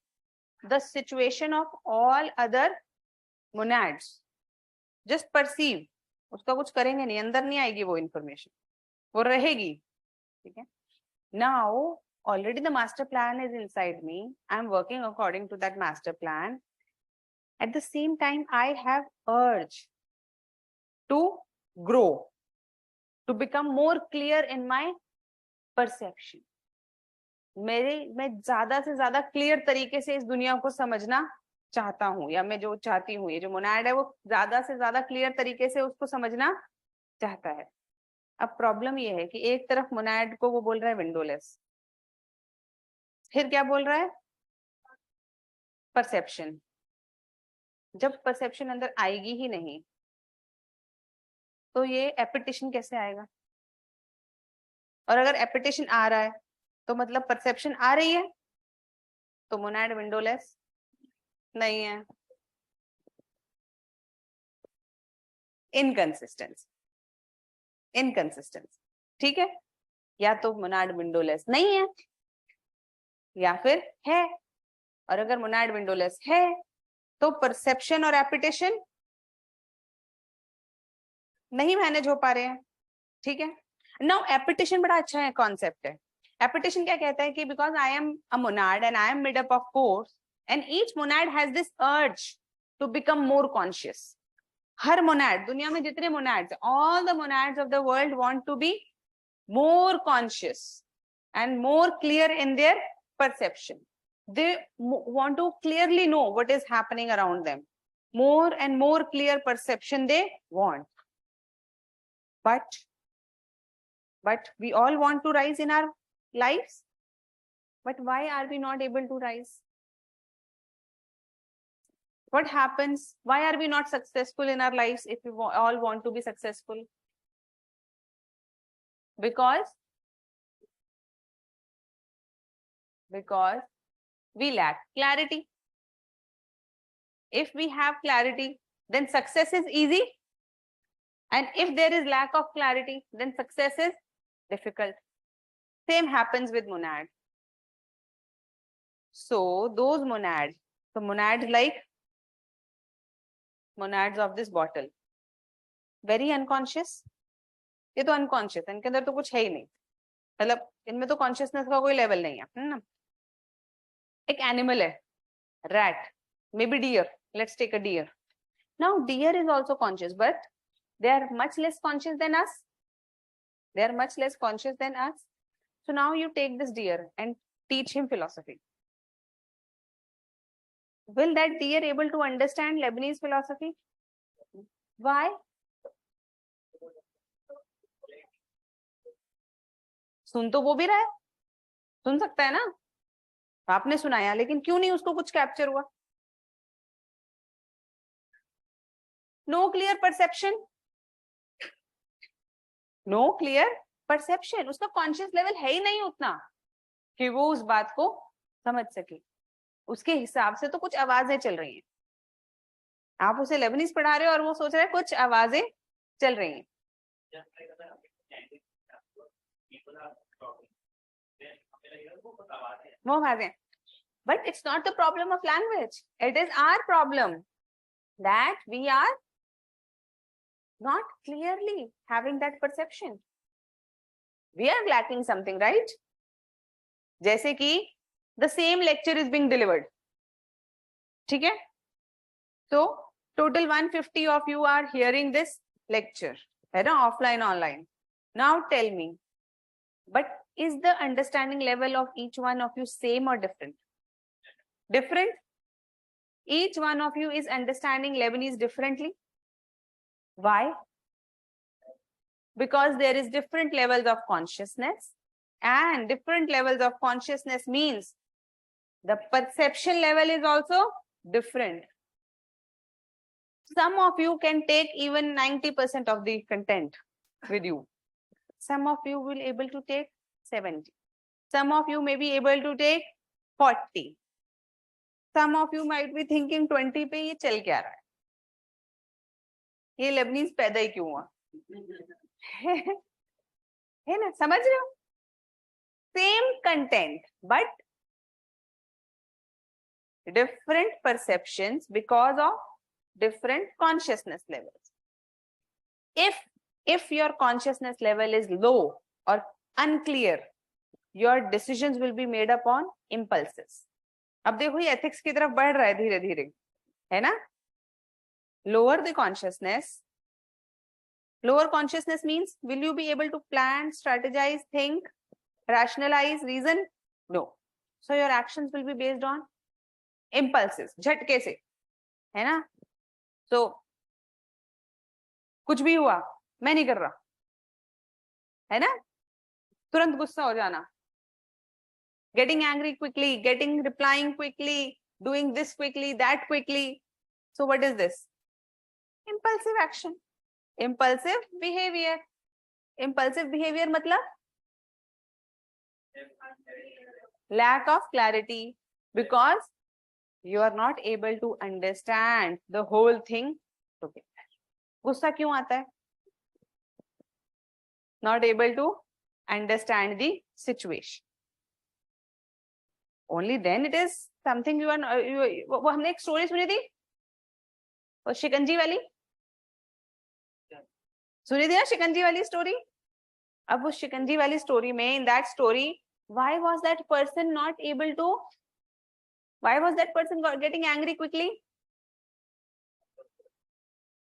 the situation of all other monads. Just perceive. उसका कुछ करेंगे नहीं, अंदर नहीं आएगी वो information, वो रहेगी. ठीक है. Now already the master plan is inside me. I am working according to that master plan. At the same time, I have urge to grow, to become more clear in my perception. मैं ज्यादा से ज्यादा clear तरीके से इस दुनिया को समझना चाहता हूँ, या मैं जो चाहती हूँ, ये जो मोनाड है वो ज्यादा से ज्यादा क्लियर तरीके से उसको समझना चाहता है. अब प्रॉब्लम ये है कि एक तरफ मोनाड को वो बोल रहा है विंडोलेस, फिर क्या बोल रहा है, परसेप्शन. जब परसेप्शन अंदर आएगी ही नहीं तो ये एपिटिशन कैसे आएगा? और अगर एपिटिशन आ रहा है तो मतलब परसेप्शन आ रही है, तो मोनाड विंडोलेस नहीं है. Inconsistency, inconsistency. ठीक है, या तो मोनाड विंडोलेस नहीं है या फिर है. और अगर मोनाड विंडोलेस है तो परसेप्शन और एपिटेशन नहीं मैनेज हो पा रहे हैं. ठीक है. नाउ एपिटेशन बड़ा अच्छा है कॉन्सेप्ट है. एपिटेशन क्या कहता है कि because I am a monad and I am made up of course and each monad has this urge to become more conscious. हर मोनाड, दुनिया में जितने monads, all the monads of the world want to be more conscious and more clear in their perception. They want to clearly know what is happening around them. More and more clear perception they want. But we all want to rise in our lives. But why are we not able to rise? What happens? Why are we not successful in our lives if we all want to be successful? Because we lack clarity. If we have clarity, then success is easy. And if there is lack of clarity, then success is difficult. Same happens with monad. So those monads, the monads like monads of this bottle, very unconscious. ये तो unconscious है, इनके अंदर तो कुछ है ही नहीं, मतलब इनमें तो consciousness का कोई level नहीं है ना. एक animal है, rat, maybe deer. Let's take a deer. Now deer is also conscious, but they are much less conscious than us. They are much less conscious than us. So now you take this deer and teach him philosophy. Will that deer able to understand Leibniz philosophy? Why? सुन तो वो भी रहा है, सुन सकता है ना, आपने सुनाया, लेकिन क्यों नहीं उसको कुछ कैप्चर हुआ? No clear perception, no clear perception. उसका कॉन्शियस लेवल है ही नहीं उतना कि वो उस बात को समझ सके. उसके हिसाब से तो कुछ आवाजें चल रही हैं. आप उसे लेबनीज पढ़ा रहे हो और वो सोच रहा है कुछ आवाजें चल रही हैं. वो आवाजें. But it's not the problem of language. It is our problem that we are not clearly having that perception. We are lacking something, right? जैसे कि the same lecture is being delivered. ठीक है? So total 150 of you are hearing this lecture, है ना, offline, online. Now tell me, but is the understanding level of each one of you same or different? Different. Each one of you is understanding Leibniz differently. Why? Because there is different levels of consciousness, and different levels of consciousness means the perception level is also different. Some of you can take even 90% of the content with you. Some of you will able to take 70. Some of you may be able to take 40. Some of you might be thinking 20 पे ये चल क्या रहा है. ये Lebanese पैदा ही क्यों हुआ? है ना, समझ रहे हो? Same content but different perceptions because of different consciousness levels. If your consciousness level is low or unclear, your decisions will be made up on impulses. अब देखो ये ethics की तरफ बढ़ रहा है धीरे धीरे, है ना? Lower the consciousness. Lower consciousness means, will you be able to plan, strategize, think, rationalize, reason? No. So your actions will be based on impulses, झटके से, है ना? So कुछ भी हुआ, मैं नहीं कर रहा, है ना? तुरंत गुस्सा हो जाना, getting angry quickly, replying quickly, doing this quickly, that quickly. So what is this? Impulsive action, impulsive behavior. Impulsive behavior मतलब lack of clarity, because you are not able to understand the whole thing together. गुस्सा क्यों आता है? Not able to understand the situation. Only then it is something you are. वो हमने एक story सुनी थी, वो शिकंजी वाली सुनी थी ना, शिकंजी वाली स्टोरी. अब वो शिकंजी वाली स्टोरी में, in that story, why was that person not able to? Why was that person getting angry quickly?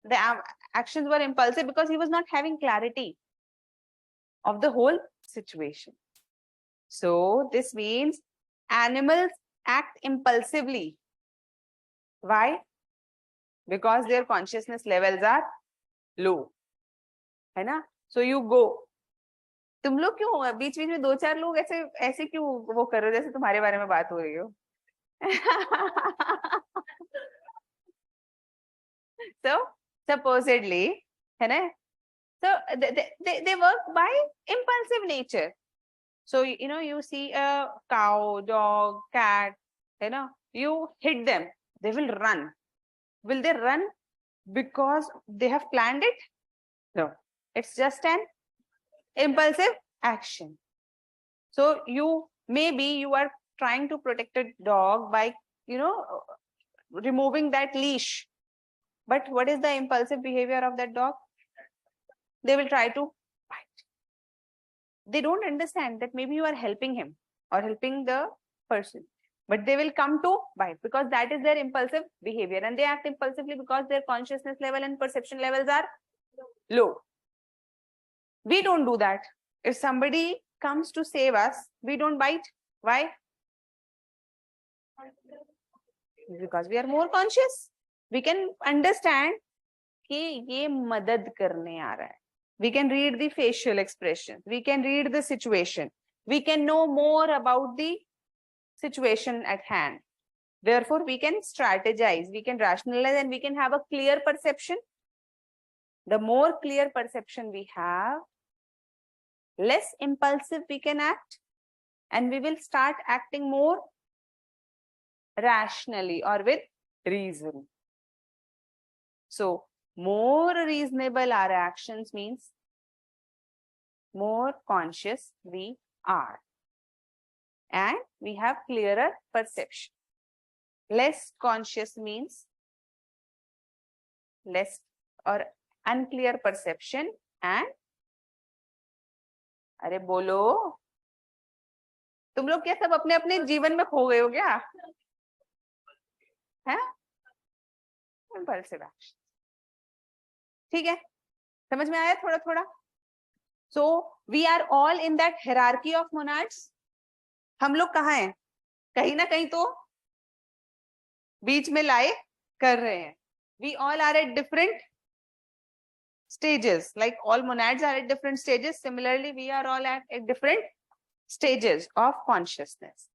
The actions were impulsive because he was not having clarity of the whole situation. So this means animals act impulsively. Why? Because their consciousness levels are low, है ना? So you go. तुम लोग क्यों बीच बीच में दो चार लोग ऐसे ऐसे क्यों वो कर रहे हो जैसे तुम्हारे बारे में बात हो रही हो? So supposedly, है ना? So they work by impulsive nature. So you see a cow, dog, cat, you hit them, they will run. Will they run because they have planned it? No, it's just an impulsive action. So maybe you are trying to protect a dog by removing that leash, but what is the impulsive behavior of that dog? They will try to bite. They don't understand that maybe you are helping him or helping the person, but they will come to bite because that is their impulsive behavior, and they act impulsively because their consciousness level and perception levels are low. We don't do that. If somebody comes to save us, we don't bite. Why? Because we are more conscious. We can understand कि ये मदद करने आ रहा है. We can read the facial expression. We can read the situation. We can know more about the situation at hand. Therefore, we can strategize, we can rationalize, and we can have a clear perception. The more clear perception we have, less impulsive we can act, and we will start acting more rationally or with reason. So, more reasonable our actions means more conscious we are, and we have clearer perception. Less conscious means less or unclear perception, and अरे बोलो, तुम लोग क्या सब अपने अपने जीवन में खो गए हो क्या? है impulsive action. ठीक है, समझ में आया थोड़ा थोड़ा? So we are all in that hierarchy of monads. हम लोग कहाँ हैं? कहीं ना कहीं तो बीच में लाए कर रहे हैं. We all are at different stages. Like all monads are at different stages. Similarly, we are all at different stages of consciousness.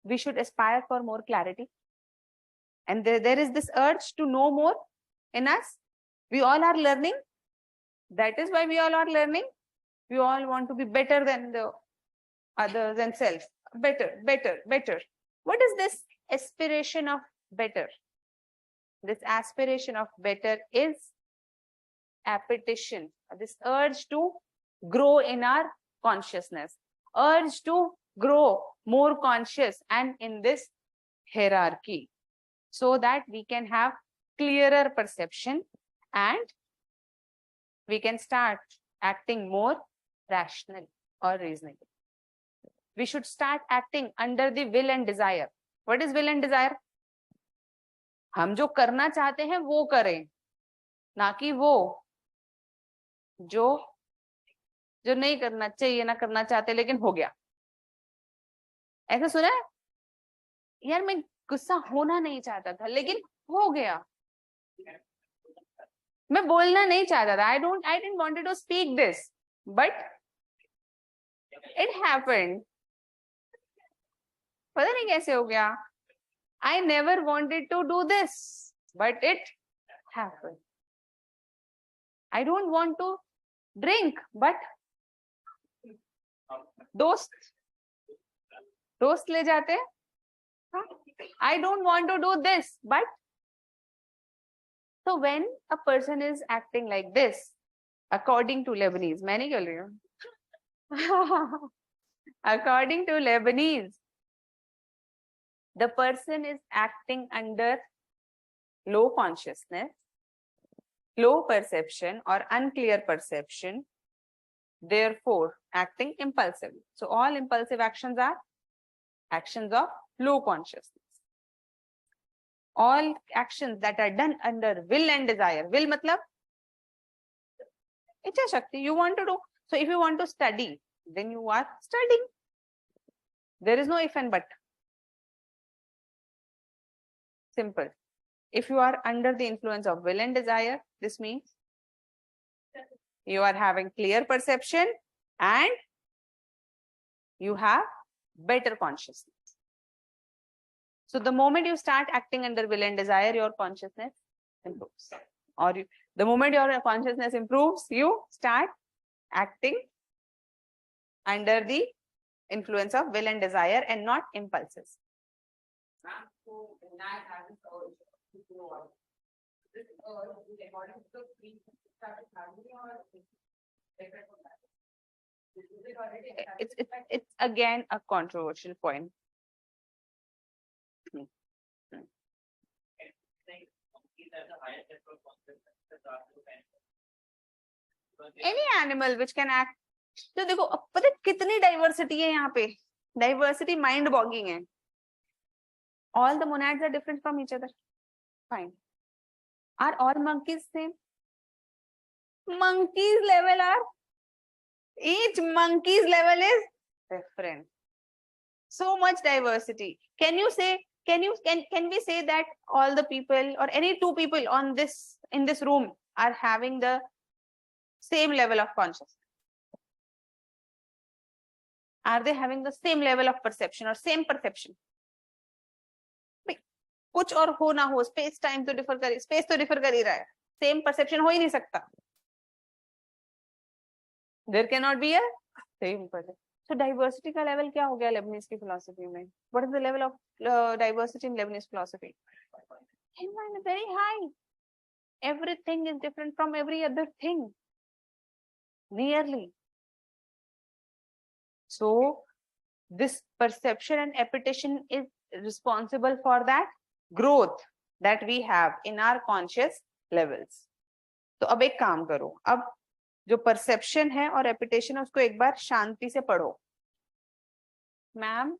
We should aspire for more clarity. And there is this urge to know more in us. We all are learning. That is why we all are learning. We all want to be better than the others and self. Better, better, better. What is this aspiration of better? This aspiration of better is appetition, this urge to grow in our consciousness, urge to grow more conscious and in this hierarchy, so that we can have clearer perception and we can start acting more rational or reasonable. We should start acting under the will and desire. What is will and desire? हम जो करना चाहते हैं वो करें, ना कि वो जो जो नहीं करना चाहिए, ना करना चाहते लेकिन हो गया. ऐसा सुना है यार, मैं गुस्सा होना नहीं चाहता था लेकिन हो गया. मैं बोलना नहीं चाहता था, I didn't wanted to speak this, but it happened. पता नहीं कैसे हो गया. I never wanted to do this, but it happened. I don't want to drink, but दोस्त ले जाते हैं. I don't want to do this, but so when a person is acting like this, according to Leibniz, मैंने क्या लिया? According to Leibniz, the person is acting under low consciousness, low perception or unclear perception, therefore acting impulsively. So all impulsive actions are actions of low consciousness. All actions that are done under will and desire. Will matlab Ichha Shakti, you want to do. So if you want to study, then you are studying. There is no if and but. Simple. If you are under the influence of will and desire, this means you are having clear perception and you have better consciousness. So the moment you start acting under will and desire, your consciousness improves. Or the moment your consciousness improves, you start acting under the influence of will and desire and not impulses. It's again a controversial point. Any animal which can act. तो देखो अब पता कितनी diversity है यहाँ पे. Diversity mind bogging है. All the monads are different from each other. Fine. Are all monkeys same? Monkeys level are, each monkey's level is different. So much diversity. Can we say that all the people or any two people in this room are having the same level of consciousness? Are they having the same level of perception or same perception? कुछ और हो ना हो, space time तो differ कर, space तो differ कर ही रहा है, सेम परसेप्शन हो ही नहीं सकता. There can not be a same perception. So diversity का लेवल क्या हो गया लेबनीज की फिलॉसफी में? What is the level of diversity in Leibniz philosophy? Very high. Everything is different from every other thing nearly. So this perception and appetition is responsible for that growth that we have in our conscious levels. तो अब एक काम करो, अब जो perception है और repetition है उसको एक बार शांति से पढ़ो. Ma'am,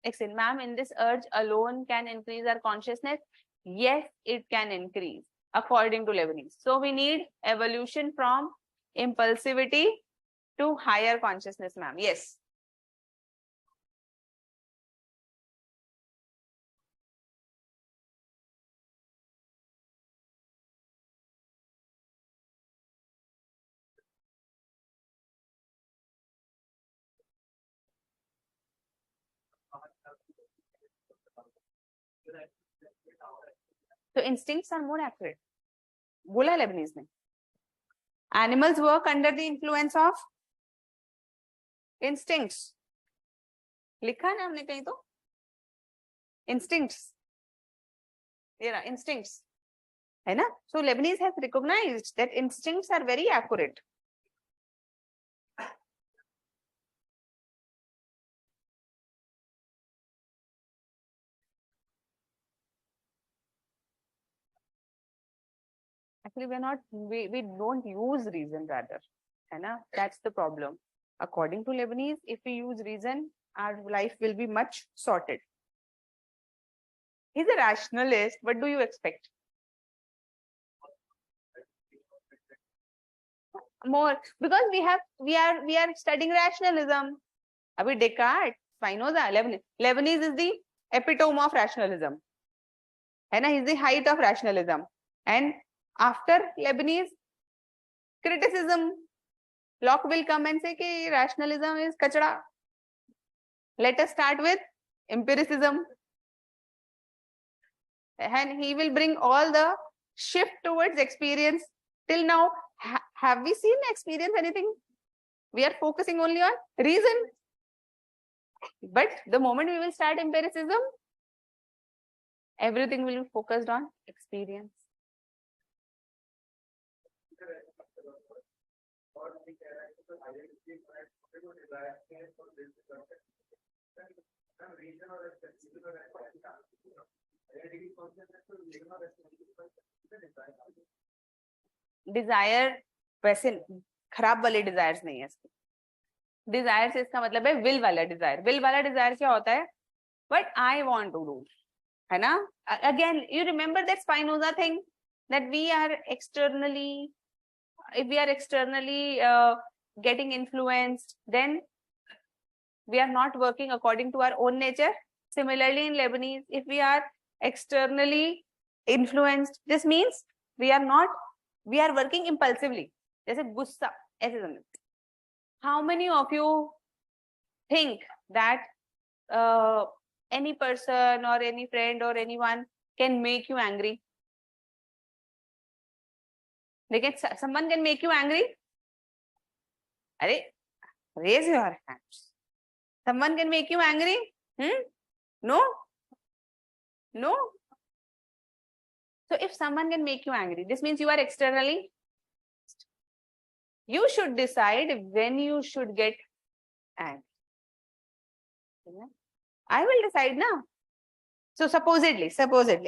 in this urge alone can increase our consciousness? Yes, it can increase according to Leibniz. So we need evolution from impulsivity to higher consciousness, ma'am. Yes. So instincts are more accurate. बोला Lebanese ने. Animals work under the influence of instincts. लिखा ना हमने कहीं तो instincts. ये ना instincts. है ना? So Leibniz has recognized that instincts are very accurate. Actually, we don't use reason rather, है ना? That's the problem. According to Leibniz, if we use reason, our life will be much sorted. He's a rationalist. What do you expect? More, because we are studying rationalism. Abhi Descartes, Spinoza, Leibniz is the epitome of rationalism. है ना? He's the height of rationalism. And after Leibniz, criticism. Locke will come and say कि rationalism is kachra. Let us start with empiricism. And he will bring all the shift towards experience. Till now, have we seen experience anything? We are focusing only on reason. But the moment we will start empiricism, everything will be focused on experience. Desire वैसे खराब वाले desires नहीं है इसके. Dzire से इसका मतलब है विल वाला डिजायर. विल वाला डिजायर क्या होता है? What I want to do, है ना? Again, you remember that Spinoza thing that we are externally, if we are externally getting influenced, then we are not working according to our own nature. Similarly, in Leibniz, if we are externally influenced, this means we are working impulsively. जैसे गुस्सा ऐसे समझो. How many of you think that any person or any friend or anyone can make you angry? Someone can make you angry? Raise your hands. Someone can make you angry? No? No? So if someone can make you angry, this means you are externally. You should decide when you should get angry. I will decide now. So supposedly,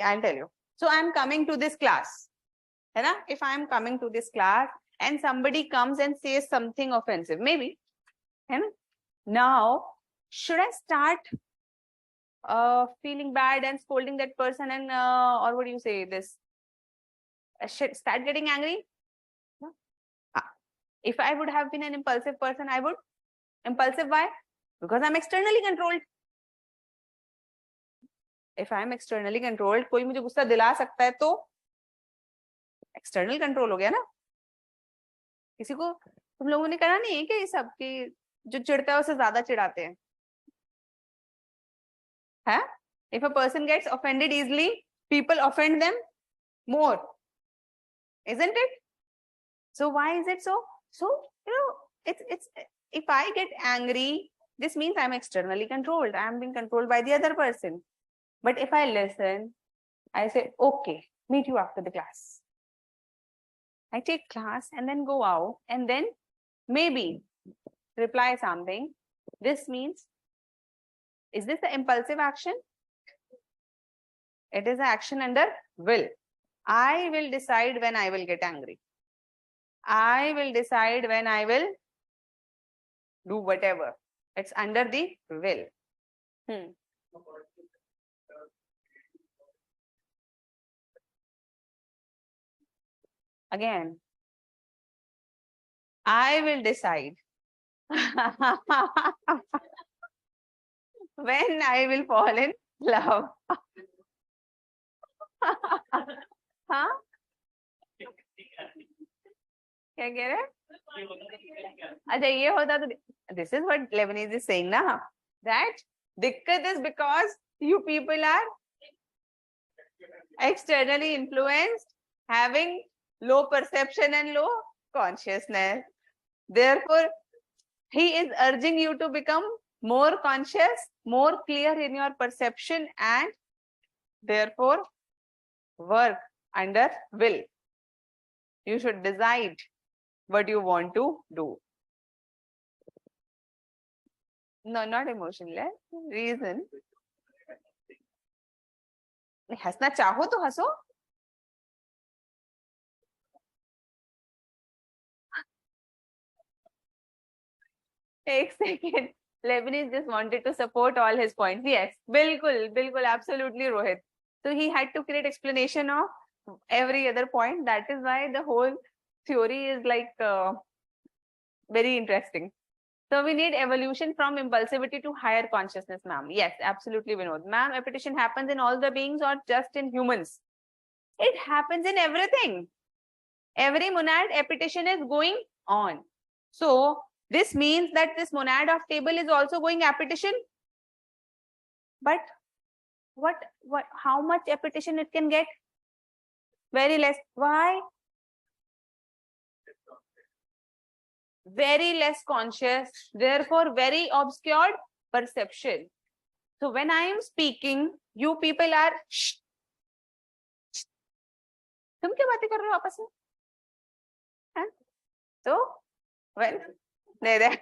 I'll tell you. So I'm coming to this class. If I'm coming to this class and somebody comes and says something offensive, maybe. Now, should I start feeling bad and scolding that person and or what do you say this? Should start getting angry? No? If I would have been an impulsive person, I would. Impulsive, why? Because I'm externally controlled. If I'm externally controlled, कोई मुझे गुस्सा दिला सकता है तो external control हो गया ना? किसी को तुम लोगों ने करा नहीं है क्या ये सब कि जो चिढ़ता है उसे ज्यादा चिढ़ाते हैं? Huh? If a person gets offended easily, people offend them more, isn't it? So why is it so? So it's if I get angry, this means I'm externally controlled. I'm being controlled by the other person. But if I listen, I say, okay, meet you after the class. I take class and then go out and then maybe reply something. This means, is this an impulsive action? It is an action under will. I will decide when I will get angry. I will decide when I will do whatever. It's under the will. Again, I will decide when I will fall in love. हाँ? क्या कह रहे? अच्छा ये होता तो this is what Leibniz is saying ना, that दिक्कत is because you people are externally influenced, having low perception and low consciousness. Therefore, he is urging you to become more conscious, more clear in your perception, and therefore work under will. You should decide what you want to do. No, not emotionless. Reason. हंसना चाहो तो हंसो. एक second. Leibniz just wanted to support all his points. Yes, bilkul, absolutely, Rohit. So he had to create explanation of every other point. That is why the whole theory is like very interesting. So we need evolution from impulsivity to higher consciousness, ma'am. Yes, absolutely, Vinod. Ma'am, repetition happens in all the beings or just in humans? It happens in everything. Every monad repetition is going on. So this means that this monad of table is also going repetition. But how much repetition it can get? Very less. Why? Very less conscious, therefore very obscured perception. So when I am speaking, you people are shh. तुम क्या बातें कर रहे हो आपस में? हैं? So when there.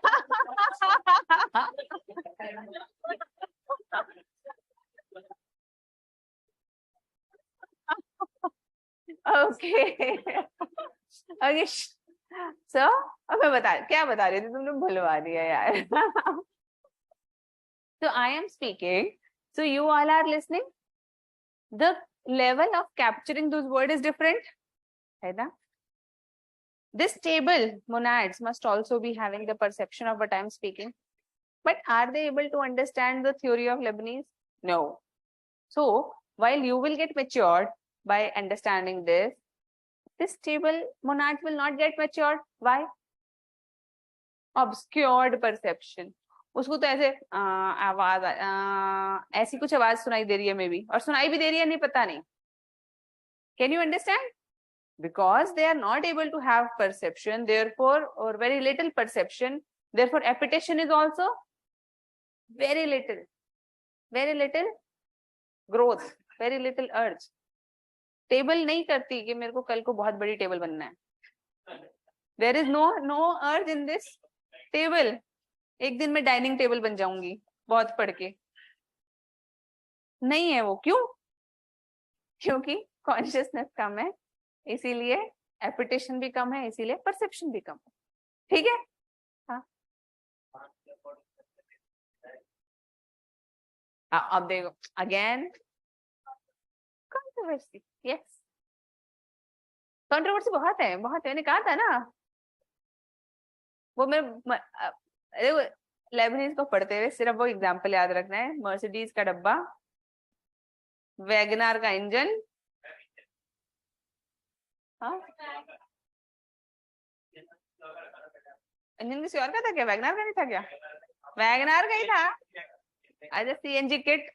Okay. Okay. So अब मैं क्या बता रही थी, तुमने भुलवा दिया यार. So I am speaking, so you all are listening. The level of capturing those words is different, है ना? This table monads must also be having the perception of what I am speaking. But are they able to understand the theory of Leibniz? No. So while you will get matured by understanding this table monads will not get matured. Why? Obscured perception. उसको तो ऐसे आवाज ऐसी कुछ आवाज सुनाई दे रही है मे बी, और सुनाई भी दे रही है नहीं पता नहीं. Can you understand? Because they are not able to have perception, therefore, or very little perception, therefore repetition is also very little growth, very little urge. Table नहीं करती कि मेरे को कल को बहुत बड़ी टेबल बनना है. There is no urge in this table. एक दिन मैं डाइनिंग टेबल बन जाऊंगी बहुत पढ़ के. नहीं है वो. क्यों? क्योंकि कॉन्शियसनेस कम है, इसीलिए एपिटेशन भी कम है, इसीलिए परसेप्शन भी कम है. ठीक है. हाँ, अब देखो अगेन कंट्रोवर्सी. यस, कंट्रोवर्सी बहुत है. मैंने कहा था ना. वो देखो लेबनीज को पढ़ते हुए सिर्फ वो एग्जाम्पल याद रखना है. मर्सिडीज का डब्बा, वैगनार का इंजन. हाँ, इंजन किसी और का था क्या? वैगनार का नहीं था क्या? वैगनार का ही था. अच्छा, CNG kit.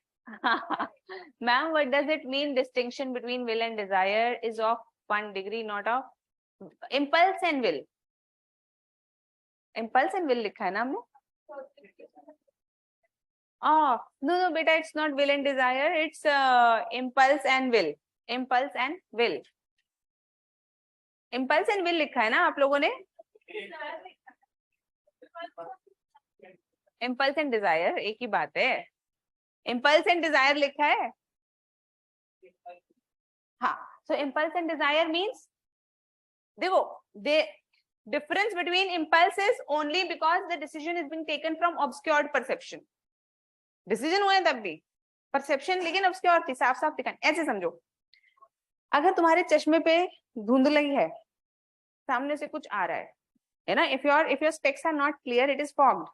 Ma'am, what does it mean distinction between will and desire is of 1 degree, not of impulse and will? Impulse and will लिखा है ना हमने. No, beta, it's not will and desire, it's impulse and will. Impulse and will. Impulse and will लिखा है ना आप लोगों ने. Impulse and desire एक ही बात है. Impulse and desire लिखा है. हाँ, so impulse and desire means, देखो, the difference between impulse is only because the decision is being taken from obscured perception. Decision हुआ है तब भी, perception लेकिन obscure थी, साफ साफ दिखा. ऐसे समझो, अगर तुम्हारे चश्मे पे धुंधलाई है, सामने से कुछ आ रहा है ना, if your specs are not clear, it is fogged.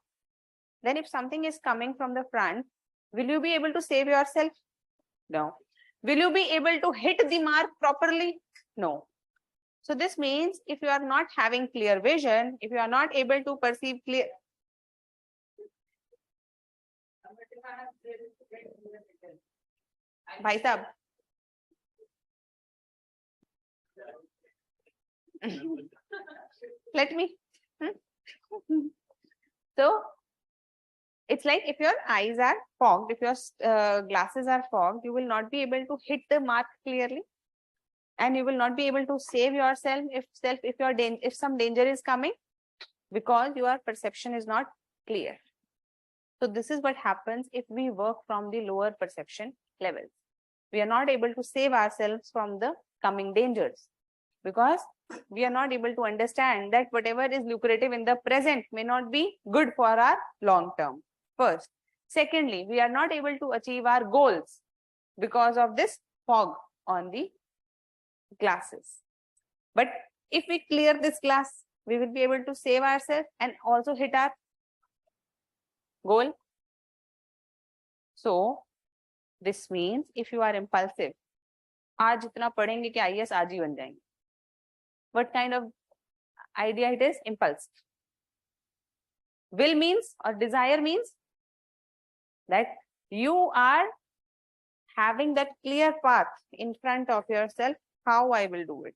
Then if something is coming from the front, will you be able to save yourself? No. Will you be able to hit the mark properly? No. So this means if you are not having clear vision, if you are not able to perceive clear. भाई साहब, let me. So it's like if your eyes are fogged, if your glasses are fogged, you will not be able to hit the mark clearly. and you will not be able to save yourself if some danger is coming, because your perception is not clear. So this is what happens if we work from the lower perception levels. We are not able to save ourselves from the coming dangers, because we are not able to understand that whatever is lucrative in the present may not be good for our long term. First. Secondly, we are not able to achieve our goals because of this fog on the glasses. But if we clear this glass, we will be able to save ourselves and also hit our goal. So this means if you are impulsive, आज जितना पढ़ेंगे कि IAS आज ही बन जाएंगे. What kind of idea it is? Impulse. Will means or desire means that you are having that clear path in front of yourself, how I will do it.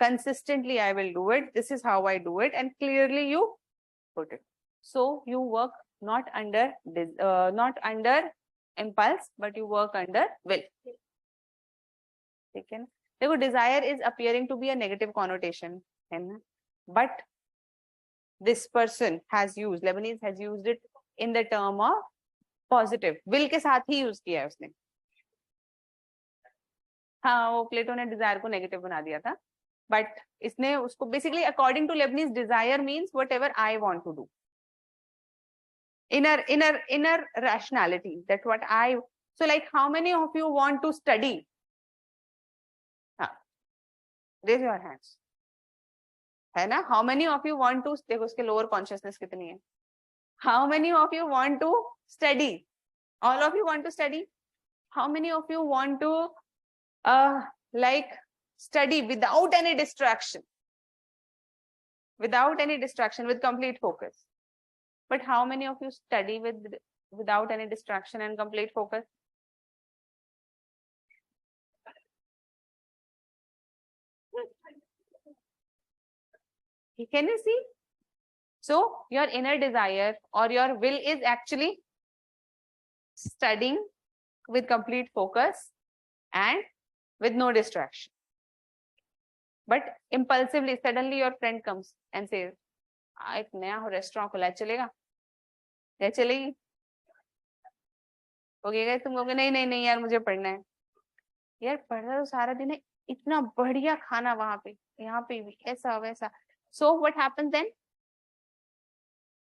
Consistently I will do it. This is how I do it, and clearly you put it. So you work not under impulse, but you work under will. Okay. देखो, desire is appearing to be a negative connotation, but this person has used, Leibniz has used it in the term of positive. Will के साथ ही use किया है उसने. हाँ, वो प्लेटो ने desire को negative बना दिया था, but इसने उसको basically according to Leibniz, desire means whatever I want to do. Inner rationality, that what I, so like how many of you want to study? Raise your hands. है ना? How many of you want to, देखो उसके lower consciousness कितनी है? How many of you want to study? All of you want to study? How many of you want to like study without any distraction? Without any distraction, with complete focus. But how many of you study without any distraction and complete focus? Can you see? So your inner desire or your will is actually studying with complete focus and with no distraction. But impulsively, suddenly your friend comes and says, एक नया restaurant खुला है, चलेगा? या चलेगी? Okay, तुम कहोगे नहीं नहीं नहीं यार मुझे पढ़ना है. यार पढ़ना तो सारा दिन है, इतना बढ़िया खाना वहां पे, यहाँ पे भी ऐसा वैसा. So what happens then?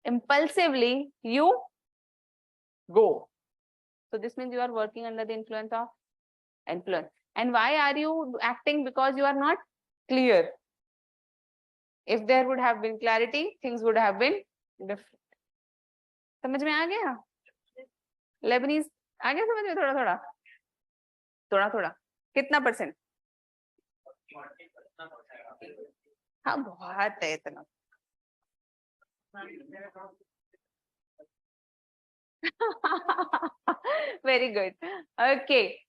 Impulsively you go. So this means you are working under the influence of influence. And why are you acting? Because you are not clear. If there would have been clarity, things would have been different. समझ में आ गया? Leibniz आ गया समझ में? थोड़ा थोड़ा थोड़ा थोड़ा कितना %? हाँ बहुत है इतना. Very good. Okay.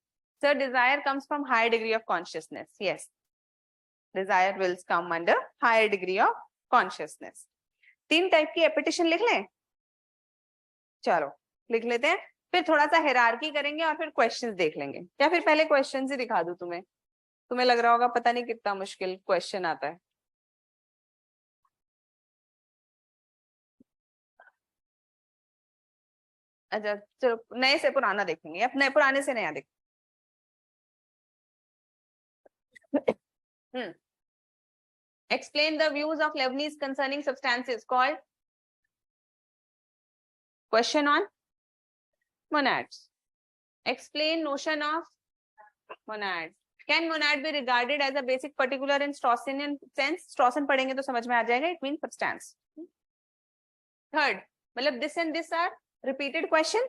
So desire comes from higher degree of consciousness. Yes. Desire wills come under higher degree of consciousness. 3 type की एपिटिशन लिख लें. चलो लिख लेते हैं, फिर थोड़ा सा हायरार्की करेंगे और फिर क्वेश्चंस देख लेंगे. या फिर पहले क्वेश्चंस ही दिखा दूं तुम्हें? तुम्हें लग रहा होगा पता नहीं कितना मुश्किल क्वेश्चन आता है. अच्छा चलो नए से पुराना देखेंगे, अपने पुराने से नया देखेंगे. Explain the views of Leibniz concerning substances called question on monads. Explain notion of monads. Can monad be regarded as a basic particular in Straussian sense? Straussan पढ़ेंगे तो समझ में आ जाएगा. It means substance. Third, मतलब this and this are repeated question.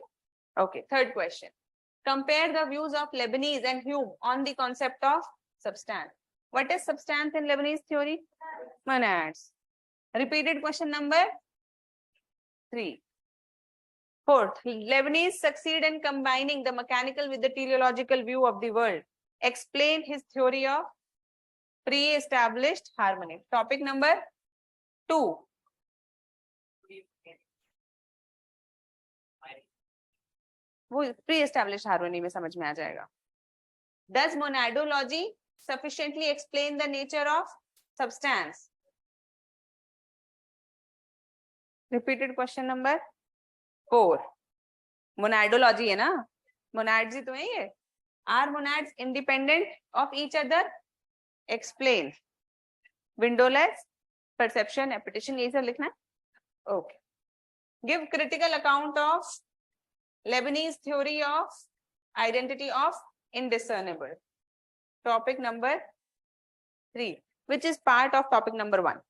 Okay. Third question. Compare the views of Leibniz and Hume on the concept of substance. What is substance in Leibniz theory? Monads. Repeated question number 3. Fourth, Leibniz succeed in combining the mechanical with the teleological view of the world. Explain his theory of pre-established harmony. Topic number 2. वो pre-established harmony में समझ में आ जाएगा. Does monadology sufficiently explain the nature of substance? Repeated question number 4. Monadology है ना, monads ही तो है ये. Are monads independent of each other? Explain. Windowless, perception, appetition, ये सब लिखना है. Okay. Give critical account of Leibniz theory of identity of indiscernible. Topic number 3, which is part of topic number 1.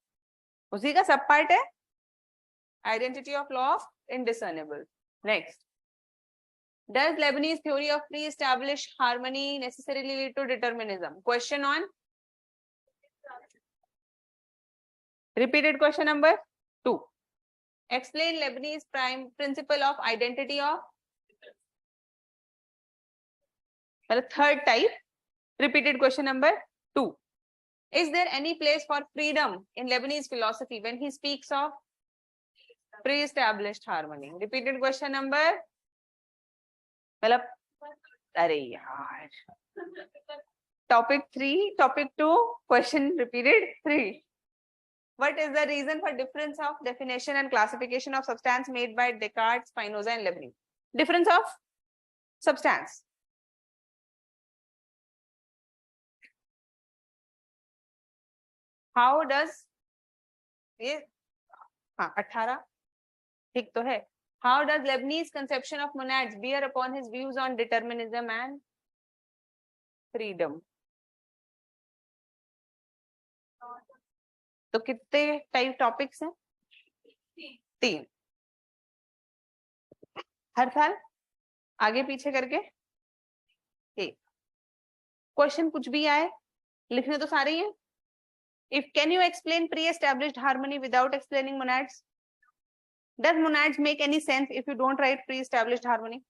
उसी का सब part है. Identity of law of indiscernible. Next. Does Leibniz theory of pre-established harmony necessarily lead to determinism? Question on. Repeated question number 2. Explain Leibniz prime principle of identity of. The third type. Repeated question number 2. Is there any place for freedom in Leibniz philosophy when he speaks of pre-established harmony? Repeated question number. मतलब अरे यार. Topic 3, topic 2, question repeated 3. What is the reason for difference of definition and classification of substance made by Descartes, Spinoza, and Leibniz? Difference of substance. How does ये 18 ठीक तो है. How does Leibniz conception of monads bear upon his views on determinism and freedom? तो कितने type topics हैं? 3. हर साल आगे पीछे करके 1. क्वेश्चन कुछ भी आए लिखने तो सारे ही हैं. If can you explain pre-established harmony without explaining monads? Does monads make any sense if you don't write pre-established harmony?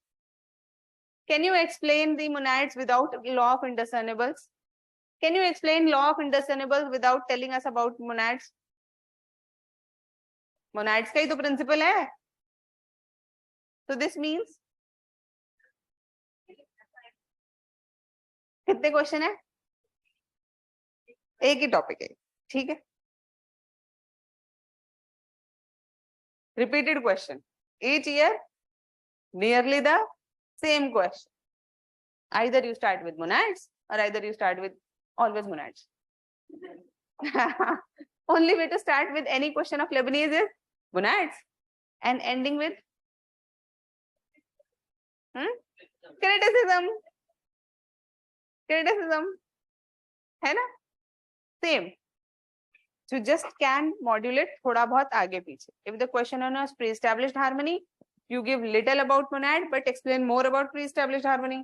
Can you explain the monads without law of indiscernibles? Can you explain law of indiscernibles without telling us about monads? Monads का ही तो principle है. So this means कितने question है? एक ही topic है. ठीक है. Repeated question. Each year, nearly the same question. Either you start with monads or either you start with always monads. Only way to start with any question of Leibniz is monads and ending with criticism. Criticism. है ना? Same. You just can modulate थोड़ा बहुत आगे पीछे. If the question is pre-established harmony, you give little about monad but explain more about pre-established harmony.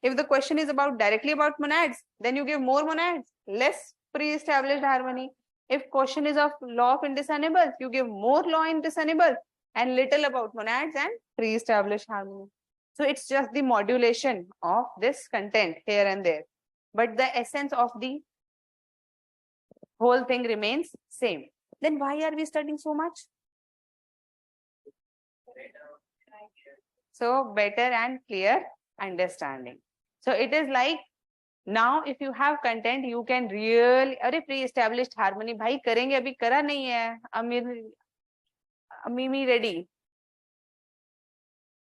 If the question is about directly about monads, then you give more monads, less pre-established harmony. If question is of law of indiscernibles, you give more law in discernibles and little about monads and pre-established harmony. So it's just the modulation of this content here and there, but the essence of the whole thing remains same. Then why are we studying so much? So better and clear understanding. So it is like now if you have content, you can really अरे pre-established harmony भाई करेंगे, अभी करा नहीं है. Mimi ready.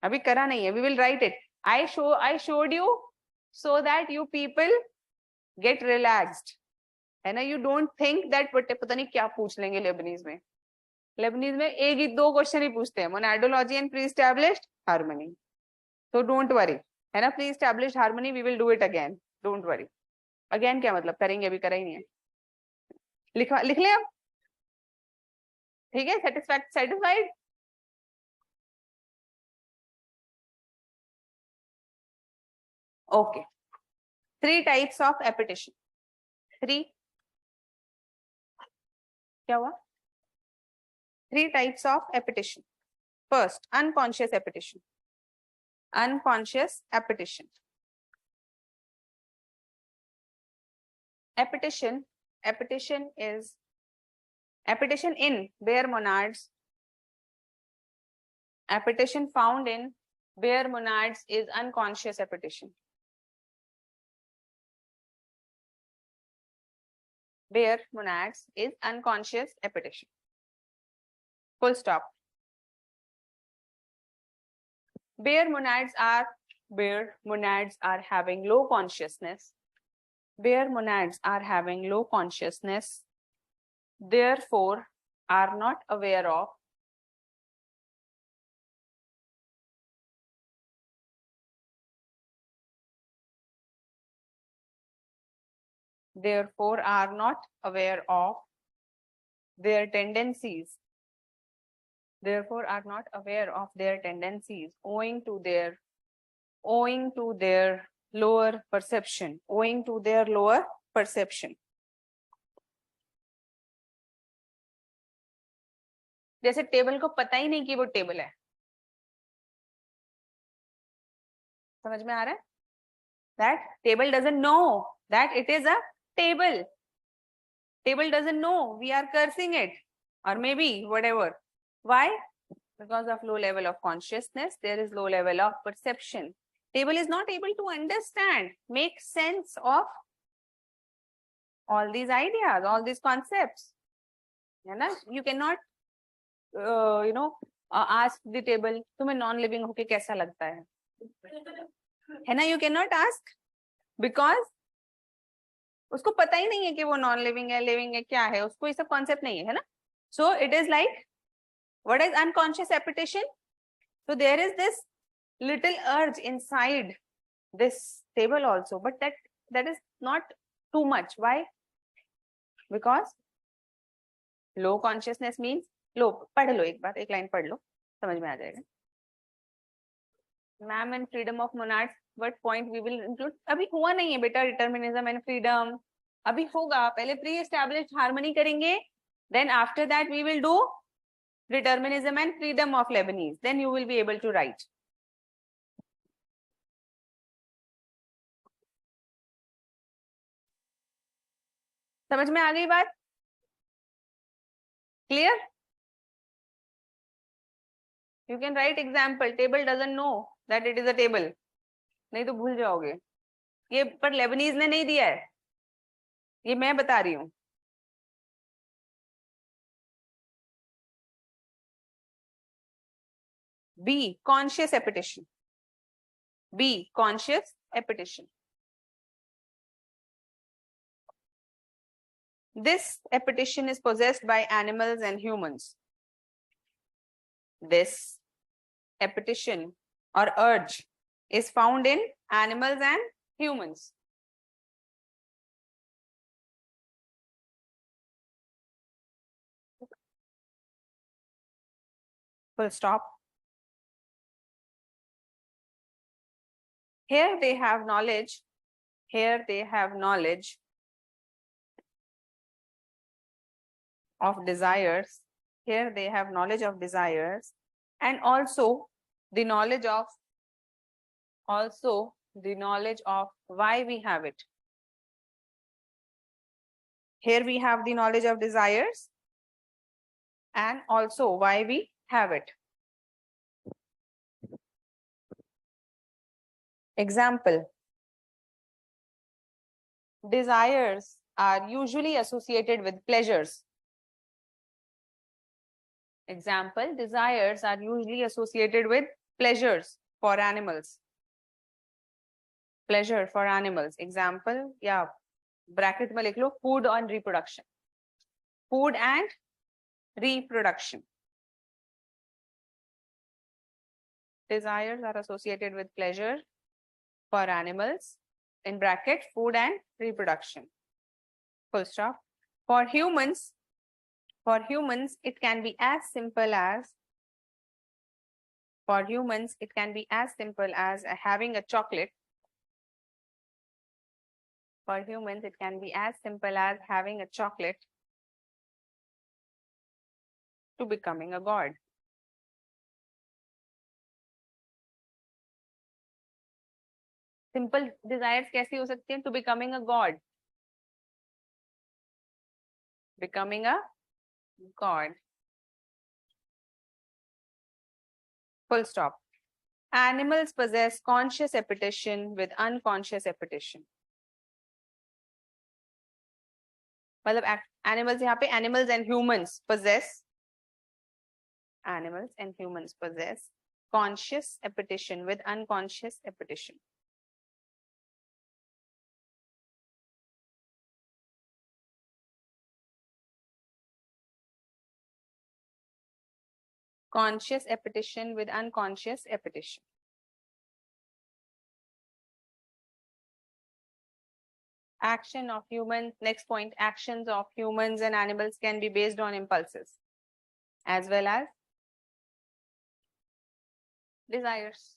अभी करा नहीं है. We will write it. I showed you so that you people get relaxed. है ना? You don't think that पता नहीं क्या पूछ लेंगे लेबनीज में. लेबनीज में एक ही 2 क्वेश्चन ही पूछते हैं, monadology and pre-established harmony. So don't worry. है ना? Pre-established harmony we will do it again. Don't worry. Again क्या मतलब? करेंगे, अभी करा ही नहीं है. लिख ले अब. ठीक है? Satisfied? Okay. 3 types of appetition. 3 क्या हुआ? 3 types of appetition. First, unconscious appetition. Unconscious appetition. Appetition is appetition in bare monads. Appetition found in bare monads is unconscious appetition. bare monads is unconscious appetition. Full stop. Bare monads are having low consciousness. Bare monads are having low consciousness, therefore are not aware of their tendencies, owing to their lower perception, जैसे table को पता ही नहीं कि वो table है, समझ में आ रहा है? That table doesn't know that it is a table. Table doesn't know we are cursing it, or maybe whatever. Why? Because of low level of consciousness, there is low level of perception. Table is not able to understand, make sense of all these ideas, all these concepts. You cannot, ask the table, तुम्हें non-living होके कैसा लगता है? है ना? You cannot ask because उसको पता ही नहीं है कि वो non-living है, living है, क्या है, उसको ये सब concept नहीं है ना? So it is like, what is unconscious appetition? So there is this little urge inside this table also, but that is not too much. Why? Because low consciousness means low. पढ़ लो एक बार, एक line पढ़ लो, समझ में आ जाएगा. Ma'am, and freedom of monads, what point we will include? अभी हुआ नहीं है बेटा determinism and freedom. अभी होगा, पहले pre-established harmony करेंगे, then after that we will do determinism and freedom of Leibniz. Then you will be able to write. समझ में आ गई बात? Clear? You can write example. Table doesn't know that it is a table. नहीं तो भूल जाओगे. ये पर लेबनीज ने नहीं दिया है, ये मैं बता रही हूं. B, conscious appetition. B, conscious appetition. This appetition is possessed by animals and humans. This appetition or urge is found in animals and humans. Full stop. Here they have knowledge. Here they have knowledge of desires. Here they have knowledge of desires, and also the knowledge of why we have it. Here we have the knowledge of desires and also why we have it. Example: desires are usually associated with pleasures. Example: desires are usually associated with pleasures for animals. Pleasure for animals. Example, yeah, bracket में लिख लो, food and reproduction. Food and reproduction. Desires are associated with pleasure for animals, in bracket, food and reproduction. Full stop. For humans, it can be as simple as having a chocolate. For humans, it can be as simple as having a chocolate to becoming a god. Simple desires कैसी हो सकती हैं? To becoming a god. Becoming a god. Full stop. Animals possess conscious appetition with unconscious appetition. मतलब animals यहाँ पे animals and humans possess conscious appetition with unconscious appetition. Conscious appetition with unconscious appetition. Action of humans, next point, actions of humans and animals can be based on impulses as well as desires.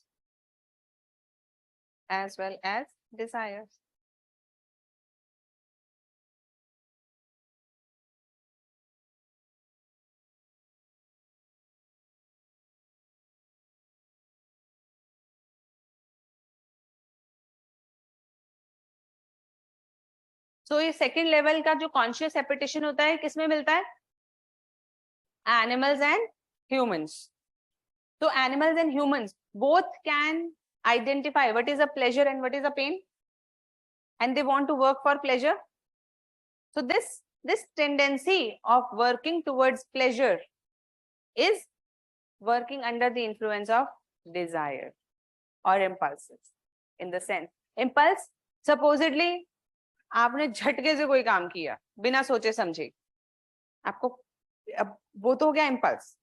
So ये second level का जो conscious एपिटेशन होता है किसमें मिलता है? Animals and humans. So animals and humans both can identify what is a pleasure and what is a pain, and they want to work for pleasure. So this tendency of working towards pleasure is working under the influence of desire or impulses. In the sense, impulse, supposedly आपने झटके से कोई काम किया बिना सोचे समझे, आपको अब वो तो हो गया impulse.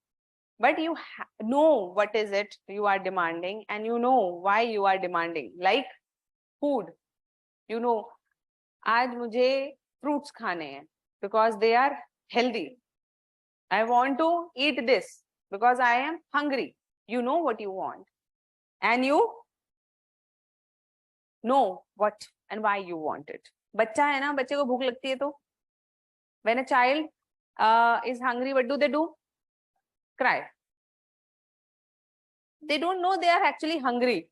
But you know what is it you are demanding and you know why you are demanding. Like food, you know, आज मुझे fruits खाने हैं because they are healthy. I want to eat this because I am hungry. You know what you want and you know what and why you want it. बच्चा है ना, बच्चे को भूख लगती है तो when a child is hungry, what do? Cry. They don't know they are actually hungry.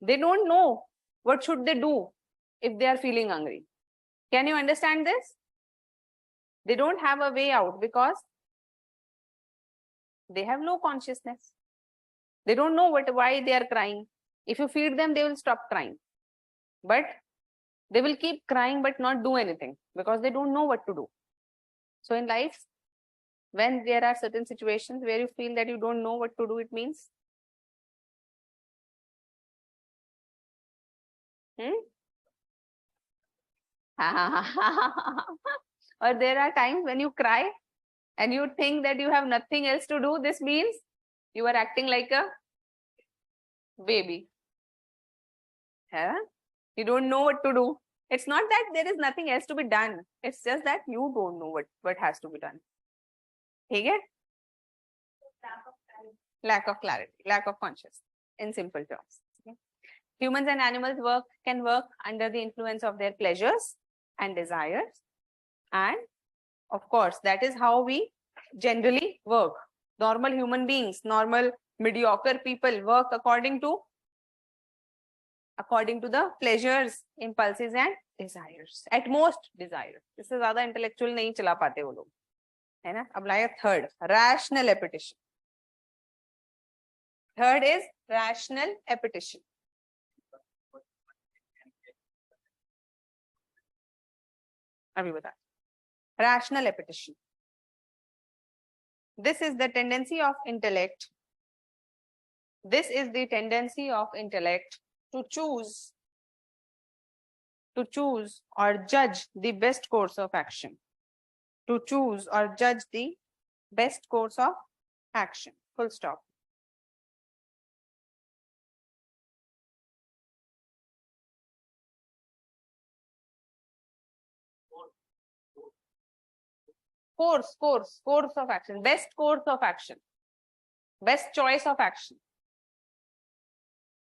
They don't know what should they do if they are feeling hungry. Can you understand this? They don't have a way out because they have no consciousness. They don't know why they are crying. If you feed them, they will stop crying. But they will keep crying but not do anything because they don't know what to do. So in life, when there are certain situations where you feel that you don't know what to do, it means or there are times when you cry and you think that you have nothing else to do. This means you are acting like a baby. You don't know what to do. It's not that there is nothing else to be done. It's just that you don't know what has to be done. ठीक है? Lack of clarity, lack of consciousness, in simple terms. Okay? Humans and animals can work under the influence of their pleasures and desires. And of course, that is how we generally work. Normal human beings, normal mediocre people work according to the pleasures, impulses and desires. At most desires. इससे ज़्यादा intellectual नहीं चला पाते वो लोग, है ना? अब लाया third, rational appetition. Third is rational appetition. अभी बता. Rational appetition. This is the tendency of intellect. This is the tendency of intellect to choose or judge the best course of action. To choose or judge the best course of action. Full stop. Course of action. Best course of action. Best choice of action.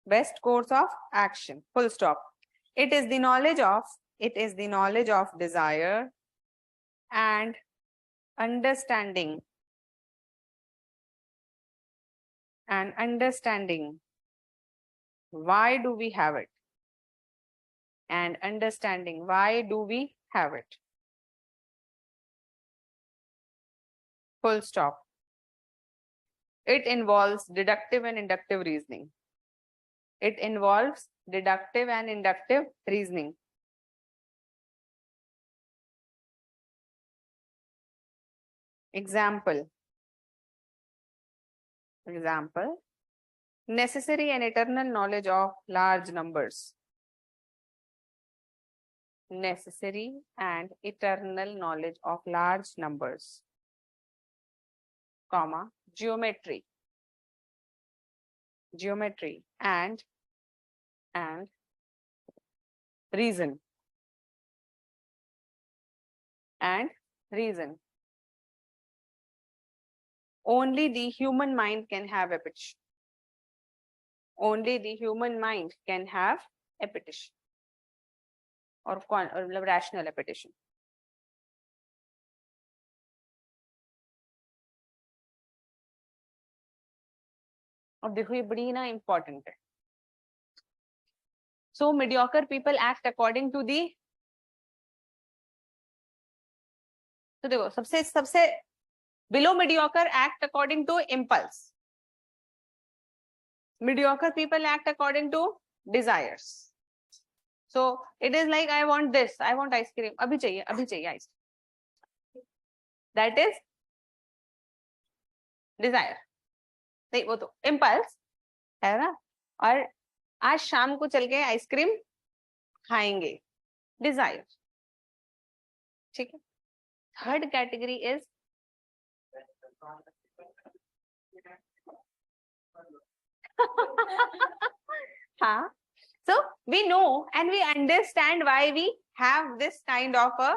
Best course of action. Full stop. It is the knowledge of desire and understanding why do we have it, and understanding why do we have it. Full stop. It involves deductive and inductive reasoning. It involves deductive and inductive reasoning. Example. Necessary and eternal knowledge of large numbers. Necessary and eternal knowledge of large numbers, comma, geometry and reason. Only the human mind can have appetition. Only the human mind can have appetition or rational appetition. अब देखो ये बड़ी ना important है. So mediocre people act according to the. तो देखो सबसे below mediocre act according to impulse. Mediocre people act according to desires. So it is like I want this, I want ice cream. अभी चाहिए ice cream. That is desire. नहीं वो तो impulse है ना. और आज शाम को चल के आइसक्रीम खाएंगे. Desire. ठीक है. Third category is हाँ. So we know and we understand why we have this kind of a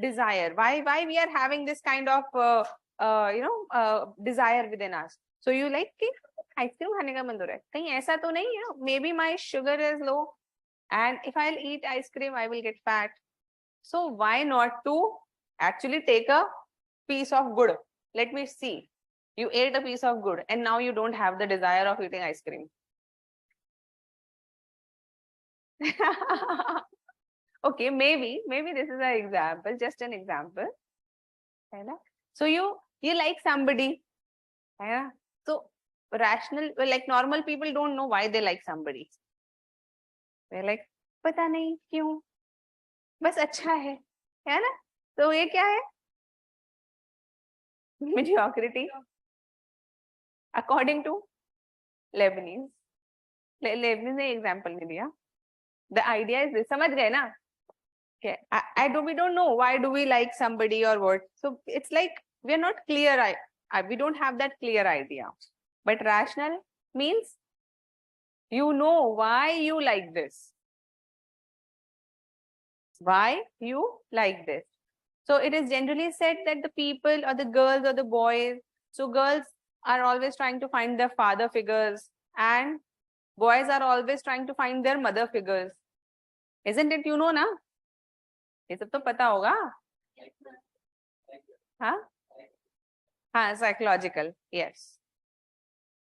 desire. Why we are having this kind of desire within us. So you like कि ice cream खाने का मन हो रहा है. कहीं ऐसा तो नहीं है. Maybe my sugar is low, and if I'll eat ice cream, I will get fat. So why not to actually take a piece of good? Let me see. You ate a piece of good, and now you don't have the desire of eating ice cream. Okay, maybe this is an example, just an example. So you like somebody. So rational, like normal people don't know why they like somebody. They're like, पता नहीं क्यों, बस अच्छा है ना. तो ये क्या है? Mediocrity. According to Leibniz. Leibniz ने example नहीं दिया. The idea is this. समझ गए ना? Okay. We don't know why do we like somebody or what. So it's like we are not clear. We don't have that clear idea. But rational means you know why you like this. Why you like this. So it is generally said that the people or the girls or the boys. So girls are always trying to find their father figures and boys are always trying to find their mother figures. Isn't it? You know ना? ये सब तो पता होगा. हाँ, psychological. Yes.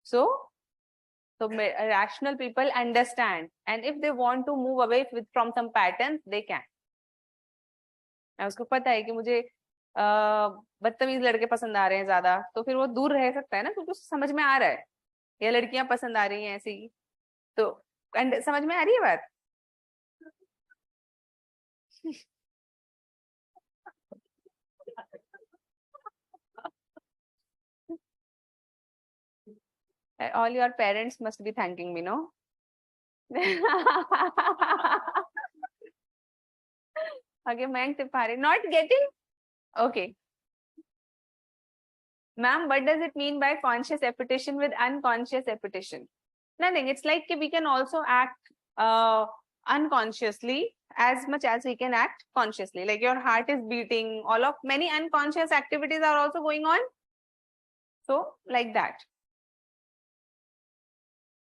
So rational people understand, and if they want to move away from some patterns, they can. उसको पता है कि मुझे बदतमीज लड़के पसंद आ रहे हैं ज्यादा, तो फिर वो दूर रह सकता है ना, क्योंकि उसको समझ में आ रहा है या लड़कियां पसंद आ रही हैं ऐसी. तो समझ में आ रही है बात. All your parents must be thanking me, no? Okay, Mayank Tipari, not getting? Okay. Ma'am, what does it mean by conscious appetition with unconscious appetition? Nothing. It's like we can also act unconsciously as much as we can act consciously. Like your heart is beating, many unconscious activities are also going on. So like that.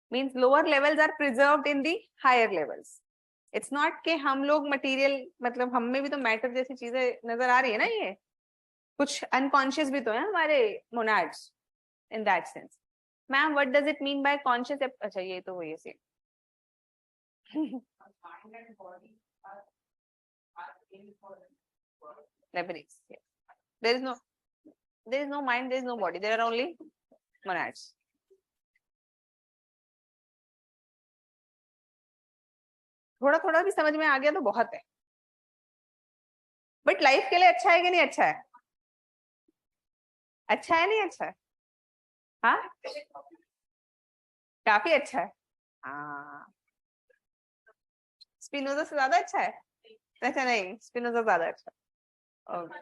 Means lower levels are preserved in the higher levels. It's not कि हम लोग material, मतलब हम में भी तो matter जैसी चीजें नजर आ रही है ना. ये कुछ unconscious भी तो है हमारे monads in that sense. Ma'am, what does it mean by conscious? अच्छा ये तो वही है. Leibniz. Yes. There is no mind, there is no body. There are only monads. थोड़ा थोड़ा भी समझ में आ गया तो बहुत है. बट लाइफ के लिए अच्छा है कि नहीं अच्छा है? अच्छा है नहीं अच्छा है? हाँ काफी अच्छा है। हाँ स्पिनोजा से ज्यादा अच्छा है? अच्छा नहीं स्पिनोजा ज्यादा अच्छा है। Okay.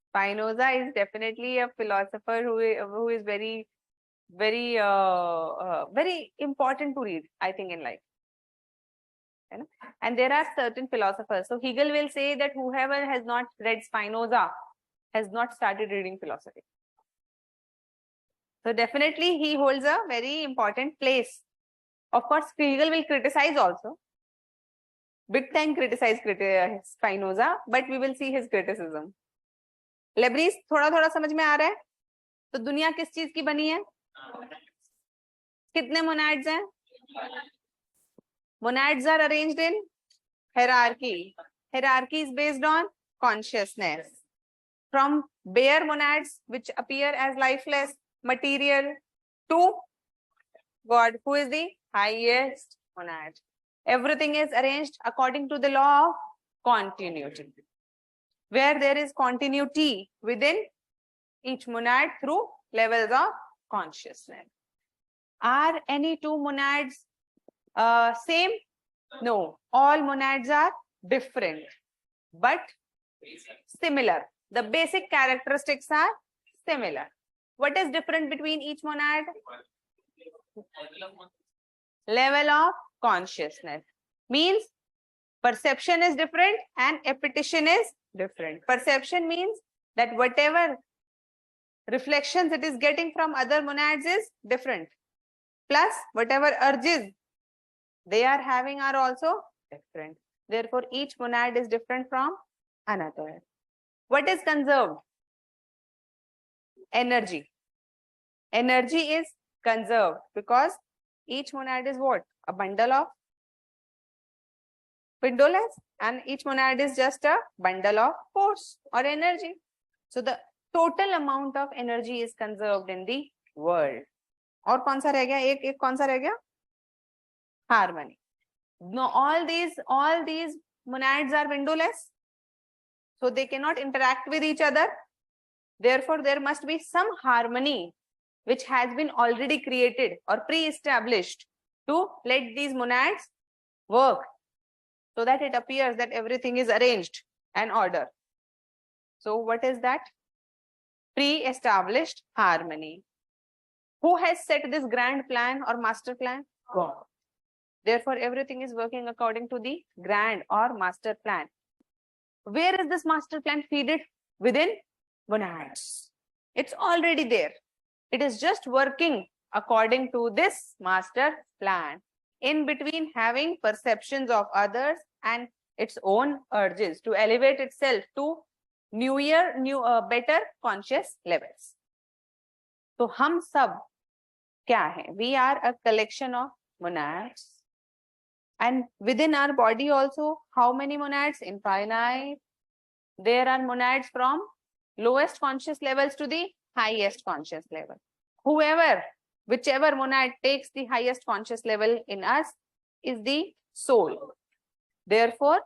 Spinoza is definitely a philosopher who is very important to read, I think, in life. You know? And there are certain philosophers. So Hegel will say that whoever has not read Spinoza has not started reading philosophy. So definitely he holds a very important place. Of course, Hegel will criticize also. Big time criticize Spinoza, but we will see his criticism. Leibniz थोड़ा थोड़ा समझ में आ रहा है? तो दुनिया किस चीज की बनी है? कितने मोनाड्स हैं? Monads are arranged in hierarchy. Hierarchy is based on consciousness. From bare monads, which appear as lifeless material, to God, who is the highest monad. Everything is arranged according to the law of continuity, where there is continuity within each monad through levels of consciousness. Are any two monads same? No, all monads are different but similar. The basic characteristics are similar. What is different between each monad? Level of consciousness. Means perception is different and appetition is different. Perception means that whatever reflections it is getting from other monads is different. Plus whatever urges they are having are also different. Therefore, each monad is different from another. What is conserved? Energy. Energy is conserved because each monad is what? A bundle of spindolas, and each monad is just a bundle of force or energy. So the total amount of energy is conserved in the world. और कौन सा रह गया? एक कौन सा रह गया? Harmony. No, all these monads are windowless, so they cannot interact with each other. Therefore, there must be some harmony which has been already created or pre-established to let these monads work, so that it appears that everything is arranged and order. So what is that? Pre-established harmony. Who has set this grand plan or master plan? God. Therefore, everything is working according to the grand or master plan. Where is this master plan feeded? Within monads. It's already there. It is just working according to this master plan. In between having perceptions of others and its own urges to elevate itself to better conscious levels. So हम सब क्या है? We are a collection of monads. And within our body also, how many monads? Infinite. There are monads from lowest conscious levels to the highest conscious level. Whichever monad takes the highest conscious level in us is the soul. Therefore,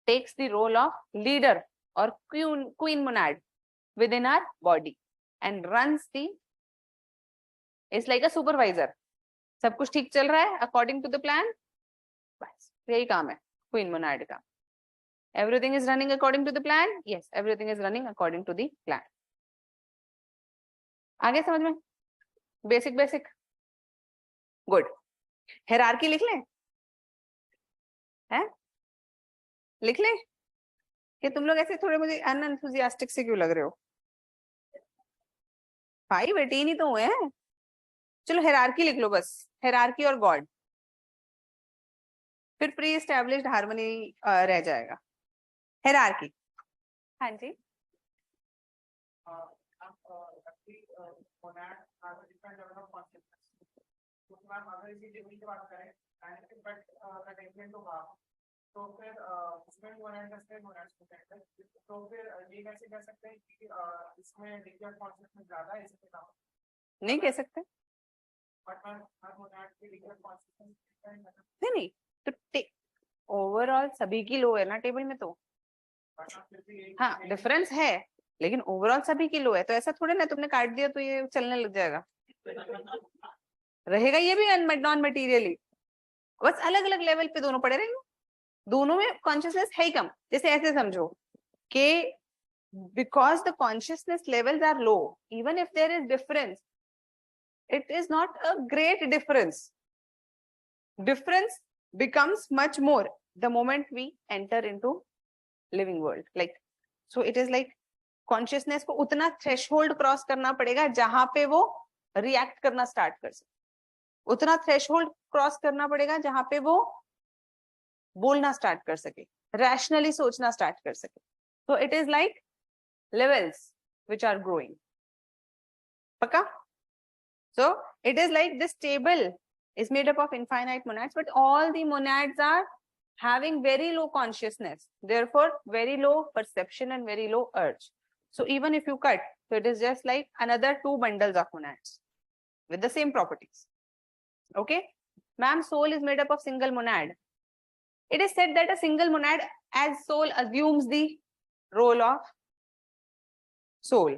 takes the role of leader or queen monad within our body and runs it's like a supervisor. सब कुछ ठीक चल रहा है according to the plan. बस यही काम है queen monad का. Everything is running according to the plan? Yes, everything is running according to the plan. आगे समझ में? Basic good. हायरार्की लिख लें? हैं? लिख लें? कि तुम लोग ऐसे थोड़े मुझे अनएंथुसियास्टिक से क्यों लग रहे हो? 5-18 ही तो हुए हैं. चलो हायरार्की लिख लो बस. हायरार्की और गॉड. फिर प्री एस्टैब्लिश्ड हार्मनी रह जाएगा. हायरार्की. हाँ जी. तो फिर इसमें मोनाड तो फिर ये कैसे कह सकते हैं कि इसमें डिग्री ऑफ कॉन्शियसनेस ज्यादा है इसके अलावा? नहीं कह सकते. बट हर मोनाड की डिग्री ऑफ कॉन्शियसनेस नहीं तो ओवरऑल सभी की लो है ना टेबल में. तो हाँ डिफरेंस है, लेकिन ओवरऑल सभी की लो है, तो ऐसा थोड़े ना तुमने काट दिया तो ये चलने लग जाएगा, रहेगा ये भी नॉन मटेरियली, बस अलग अलग लेवल पे दोनों पड़े रहेंगे, दोनों में कॉन्शियसनेस है ही कम। जैसे ऐसे समझो कि because the consciousness levels are low, even if there is difference, it is not a great difference. Difference becomes much more the moment we enter into living world. Like, so it is like consciousness को उतना threshold cross करना पड़ेगा जहां पे वो react करना start कर सके, उतना threshold cross करना पड़ेगा जहां पे वो बोलना start कर सके, rationally सोचना start कर सके. So it is like levels which are growing. Paka? So it is like this table is made up of infinite monads, but all the monads are having very low consciousness, therefore very low perception and very low urge. So even if you cut, so it is just like another two bundles of monads with the same properties. Okay, ma'am, soul is made up of single monad. It is said that a single monad as soul assumes the role of soul,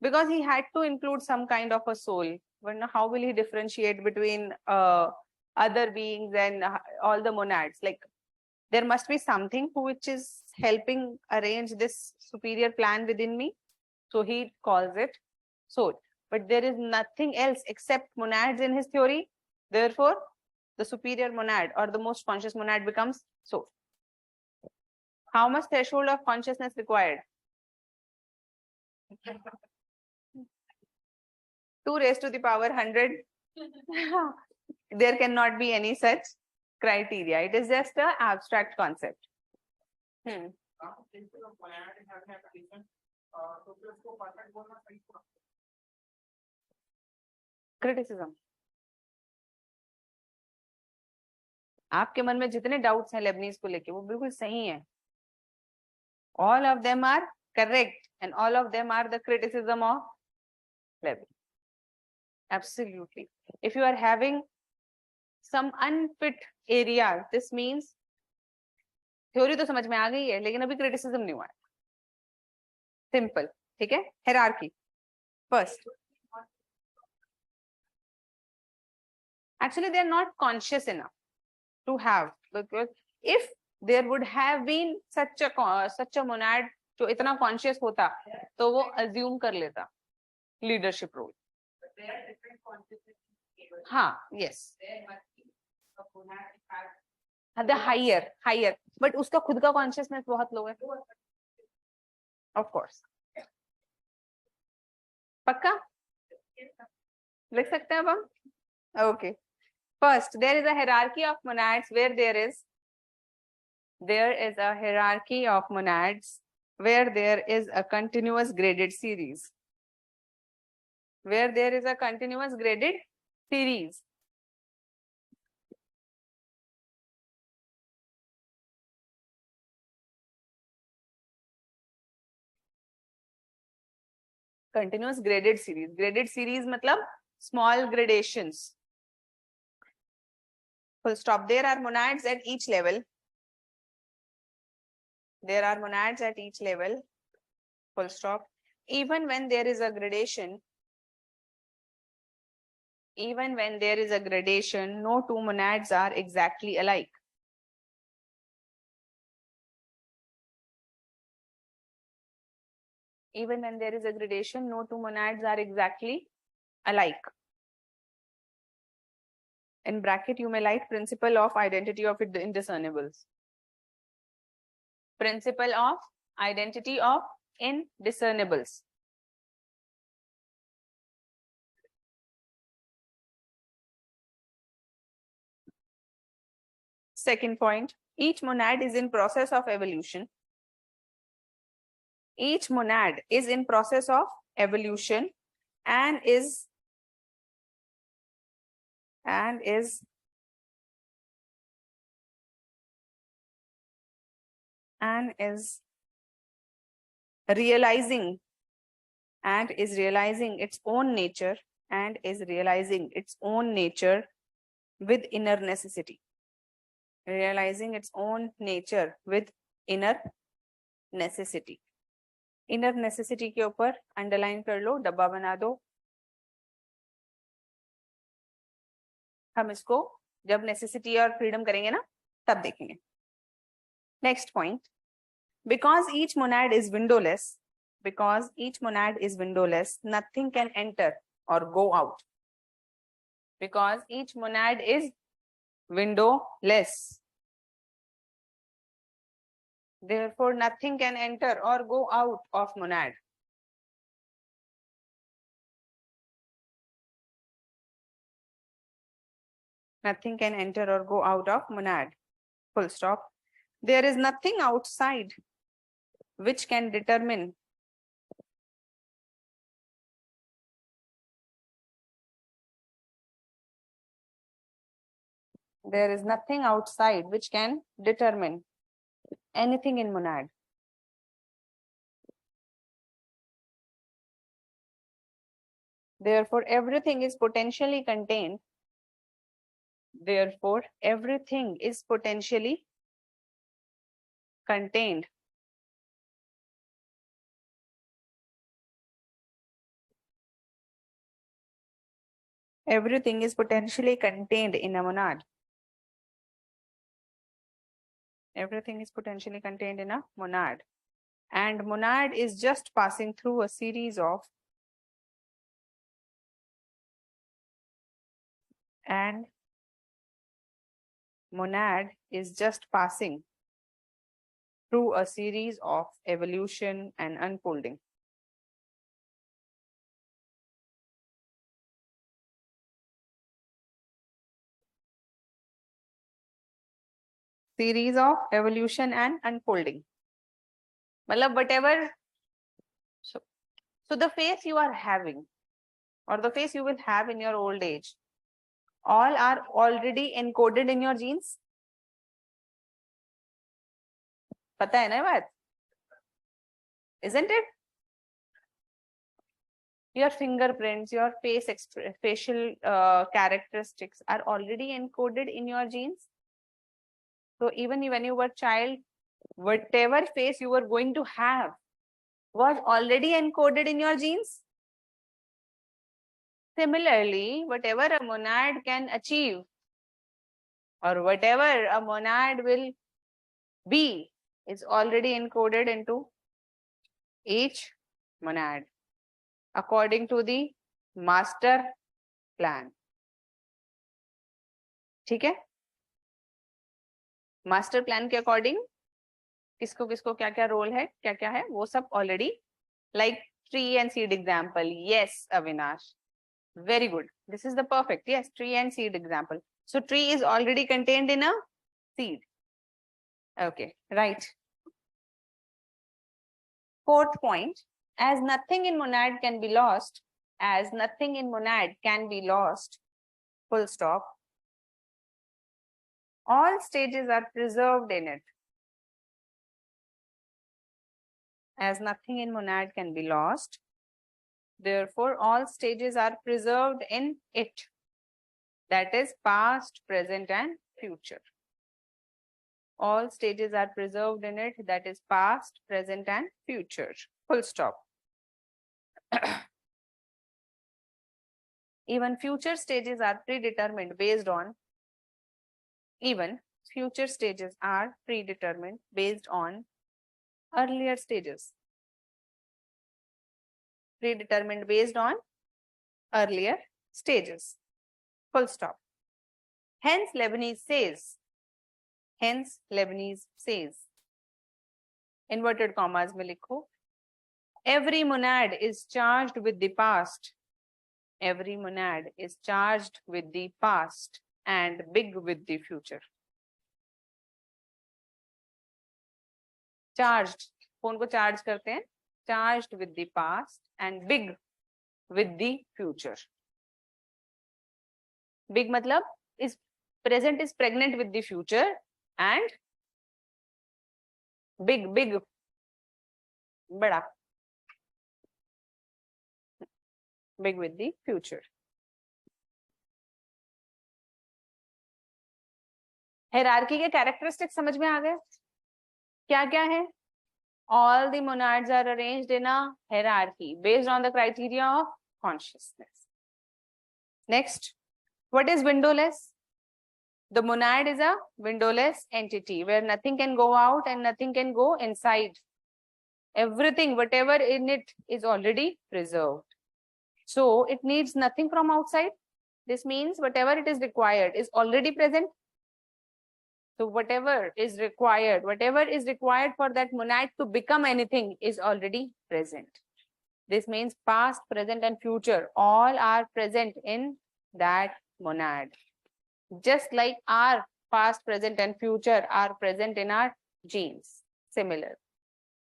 because he had to include some kind of a soul. But how will he differentiate between other beings and all the monads? Like, there must be something which is helping arrange this superior plan within me. So he calls it soul. But there is nothing else except monads in his theory. Therefore, the superior monad or the most conscious monad becomes soul. How much threshold of consciousness required? 2 raised to the power 100. There cannot be any such criteria. It is just an abstract concept. Criticism. आपके मन में जितने doubts हैं Lebanese को लेके वो बिल्कुल सही है. All of them are correct and all of them are the criticism of Leibniz. Absolutely. If you are having some unfit area, this means theory तो समझ में आ गई है लेकिन अभी criticism नहीं हुआ है. Simple. ठीक है? Hierarchy. First. Actually, they are not conscious enough to have, because if there would have been such a monad जो इतना conscious होता तो वो assume कर लेता leadership role. हाँ, yes. The higher, but उसका खुद का consciousness बहुत low है. Of course. पक्का? लिख सकते हैं अब हम? Okay. First, there is a hierarchy of monads where there is a hierarchy of monads where there is a continuous graded series. Where there is a continuous graded series. Continuous graded series. Graded series मतलब small gradations. Full stop. There are monads at each level. There are monads at each level. Full stop. Even when there is a gradation, no two monads are exactly alike. Even when there is a gradation, no two monads are exactly alike. In bracket, you may write principle of identity of indiscernibles. Principle of identity of indiscernibles. Second point, each monad is in process of evolution. Each monad is in process of evolution and is realizing its own nature with inner necessity. Realizing its own nature with inner necessity. Inner necessity के ऊपर underline कर लो, डब्बा बना दो. हम इसको जब necessity और फ्रीडम करेंगे ना तब देखेंगे. Next point, because each monad is windowless, nothing can enter or go out. Because each monad is windowless, therefore nothing can enter or go out of monad. Nothing can enter or go out of monad. Full stop. There is nothing outside which can determine anything in monad. Therefore everything is potentially contained. Therefore everything is potentially contained everything is potentially contained in a monad. Everything is potentially contained in a monad. And monad is just passing through a series of evolution and unfolding. Series of evolution and unfolding. Matlab whatever, so the face you are having or the face you will have in your old age, all are already encoded in your genes. पता है ना बात? Isn't it? Your fingerprints, your facial characteristics are already encoded in your genes. So even when you were a child, whatever face you were going to have was already encoded in your genes. Similarly, whatever a monad can achieve or whatever a monad will be is already encoded into each monad according to the master plan. ठीक है? Master plan के according किसको किसको क्या क्या role है, क्या क्या है, वो सब already, like tree and seed example. Yes Avinash, very good, this is the perfect, yes, tree and seed example. So tree is already contained in a seed. Okay, right. Fourth point, as nothing in monad can be lost, full stop, all stages are preserved in it. As nothing in monad can be lost, therefore all stages are preserved in it. That is past, present and future. All stages are preserved in it. That is past, present and future. Full stop. Even future stages are predetermined based on earlier stages. Predetermined based on earlier stages. Full stop. Hence Leibniz says, inverted commas में लिखो, every monad is charged with the past. Every monad is charged with the past and big with the future. Charged, कौन को charge करते हैं? Charged with the past and big with the future. Big मतलब is present is pregnant with the future and big बड़ा, big with the future. Hierarchy के characteristics समझ में आ गए? क्या क्या है? all the monads are arranged in a hierarchy based on the criteria of consciousness. Next, what is windowless? The monad is a windowless entity where nothing can go out and nothing can go inside. Everything, whatever in it, is already preserved. So it needs nothing from outside. This means whatever it is required is already present. So whatever is required for that monad to become anything is already present. This means past, present, and future all are present in that monad. Just like our past, present, and future are present in our genes. Similar.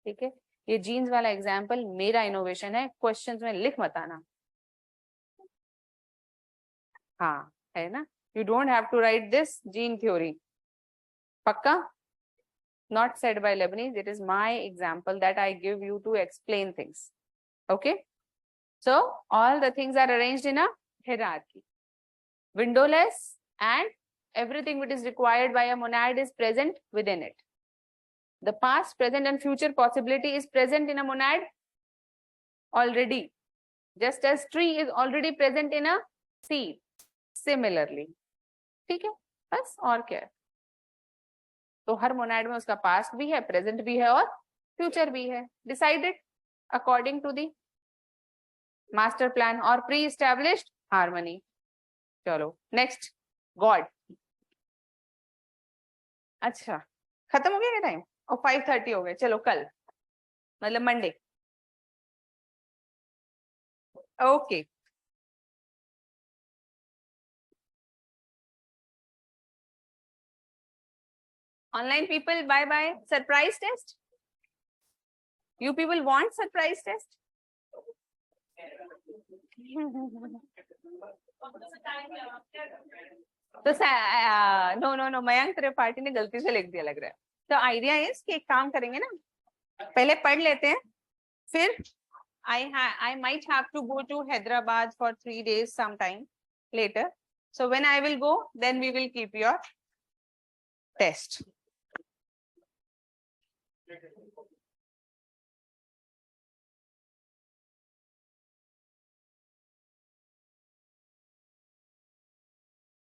ठीक है? ये jeans वाला example मेरा innovation है, questions में लिख मत आना. हाँ, है ना? You don't have to write this gene theory. Pakka? Not said by Leibniz. It is my example that I give you to explain things. Okay? So all the things are arranged in a hierarchy. Windowless, and everything which is required by a monad is present within it. The past, present, and future possibility is present in a monad already. Just as tree is already present in a seed. Similarly. ठीक है? बस और क्या है? तो हर Monod में उसका past भी है, प्रेजेंट भी है और फ्यूचर भी है. Decided according to the master plan और प्री एस्टैब्लिश्ड हार्मनी. चलो नेक्स्ट, गॉड. अच्छा, खत्म हो गया क्या टाइम? और 5:30 हो गए. चलो कल मतलब Monday. Okay. Online people, bye bye. Surprise test? You people want surprise test? तो नो मयंक त्रिपाठी ने गलती से लिख दिया लग रहा है. तो आइडिया इज कि एक काम करेंगे ना, पहले पढ़ लेते हैं, फिर I might have to go to Hyderabad for 3 days sometime later. So when I will go, then we will keep your test.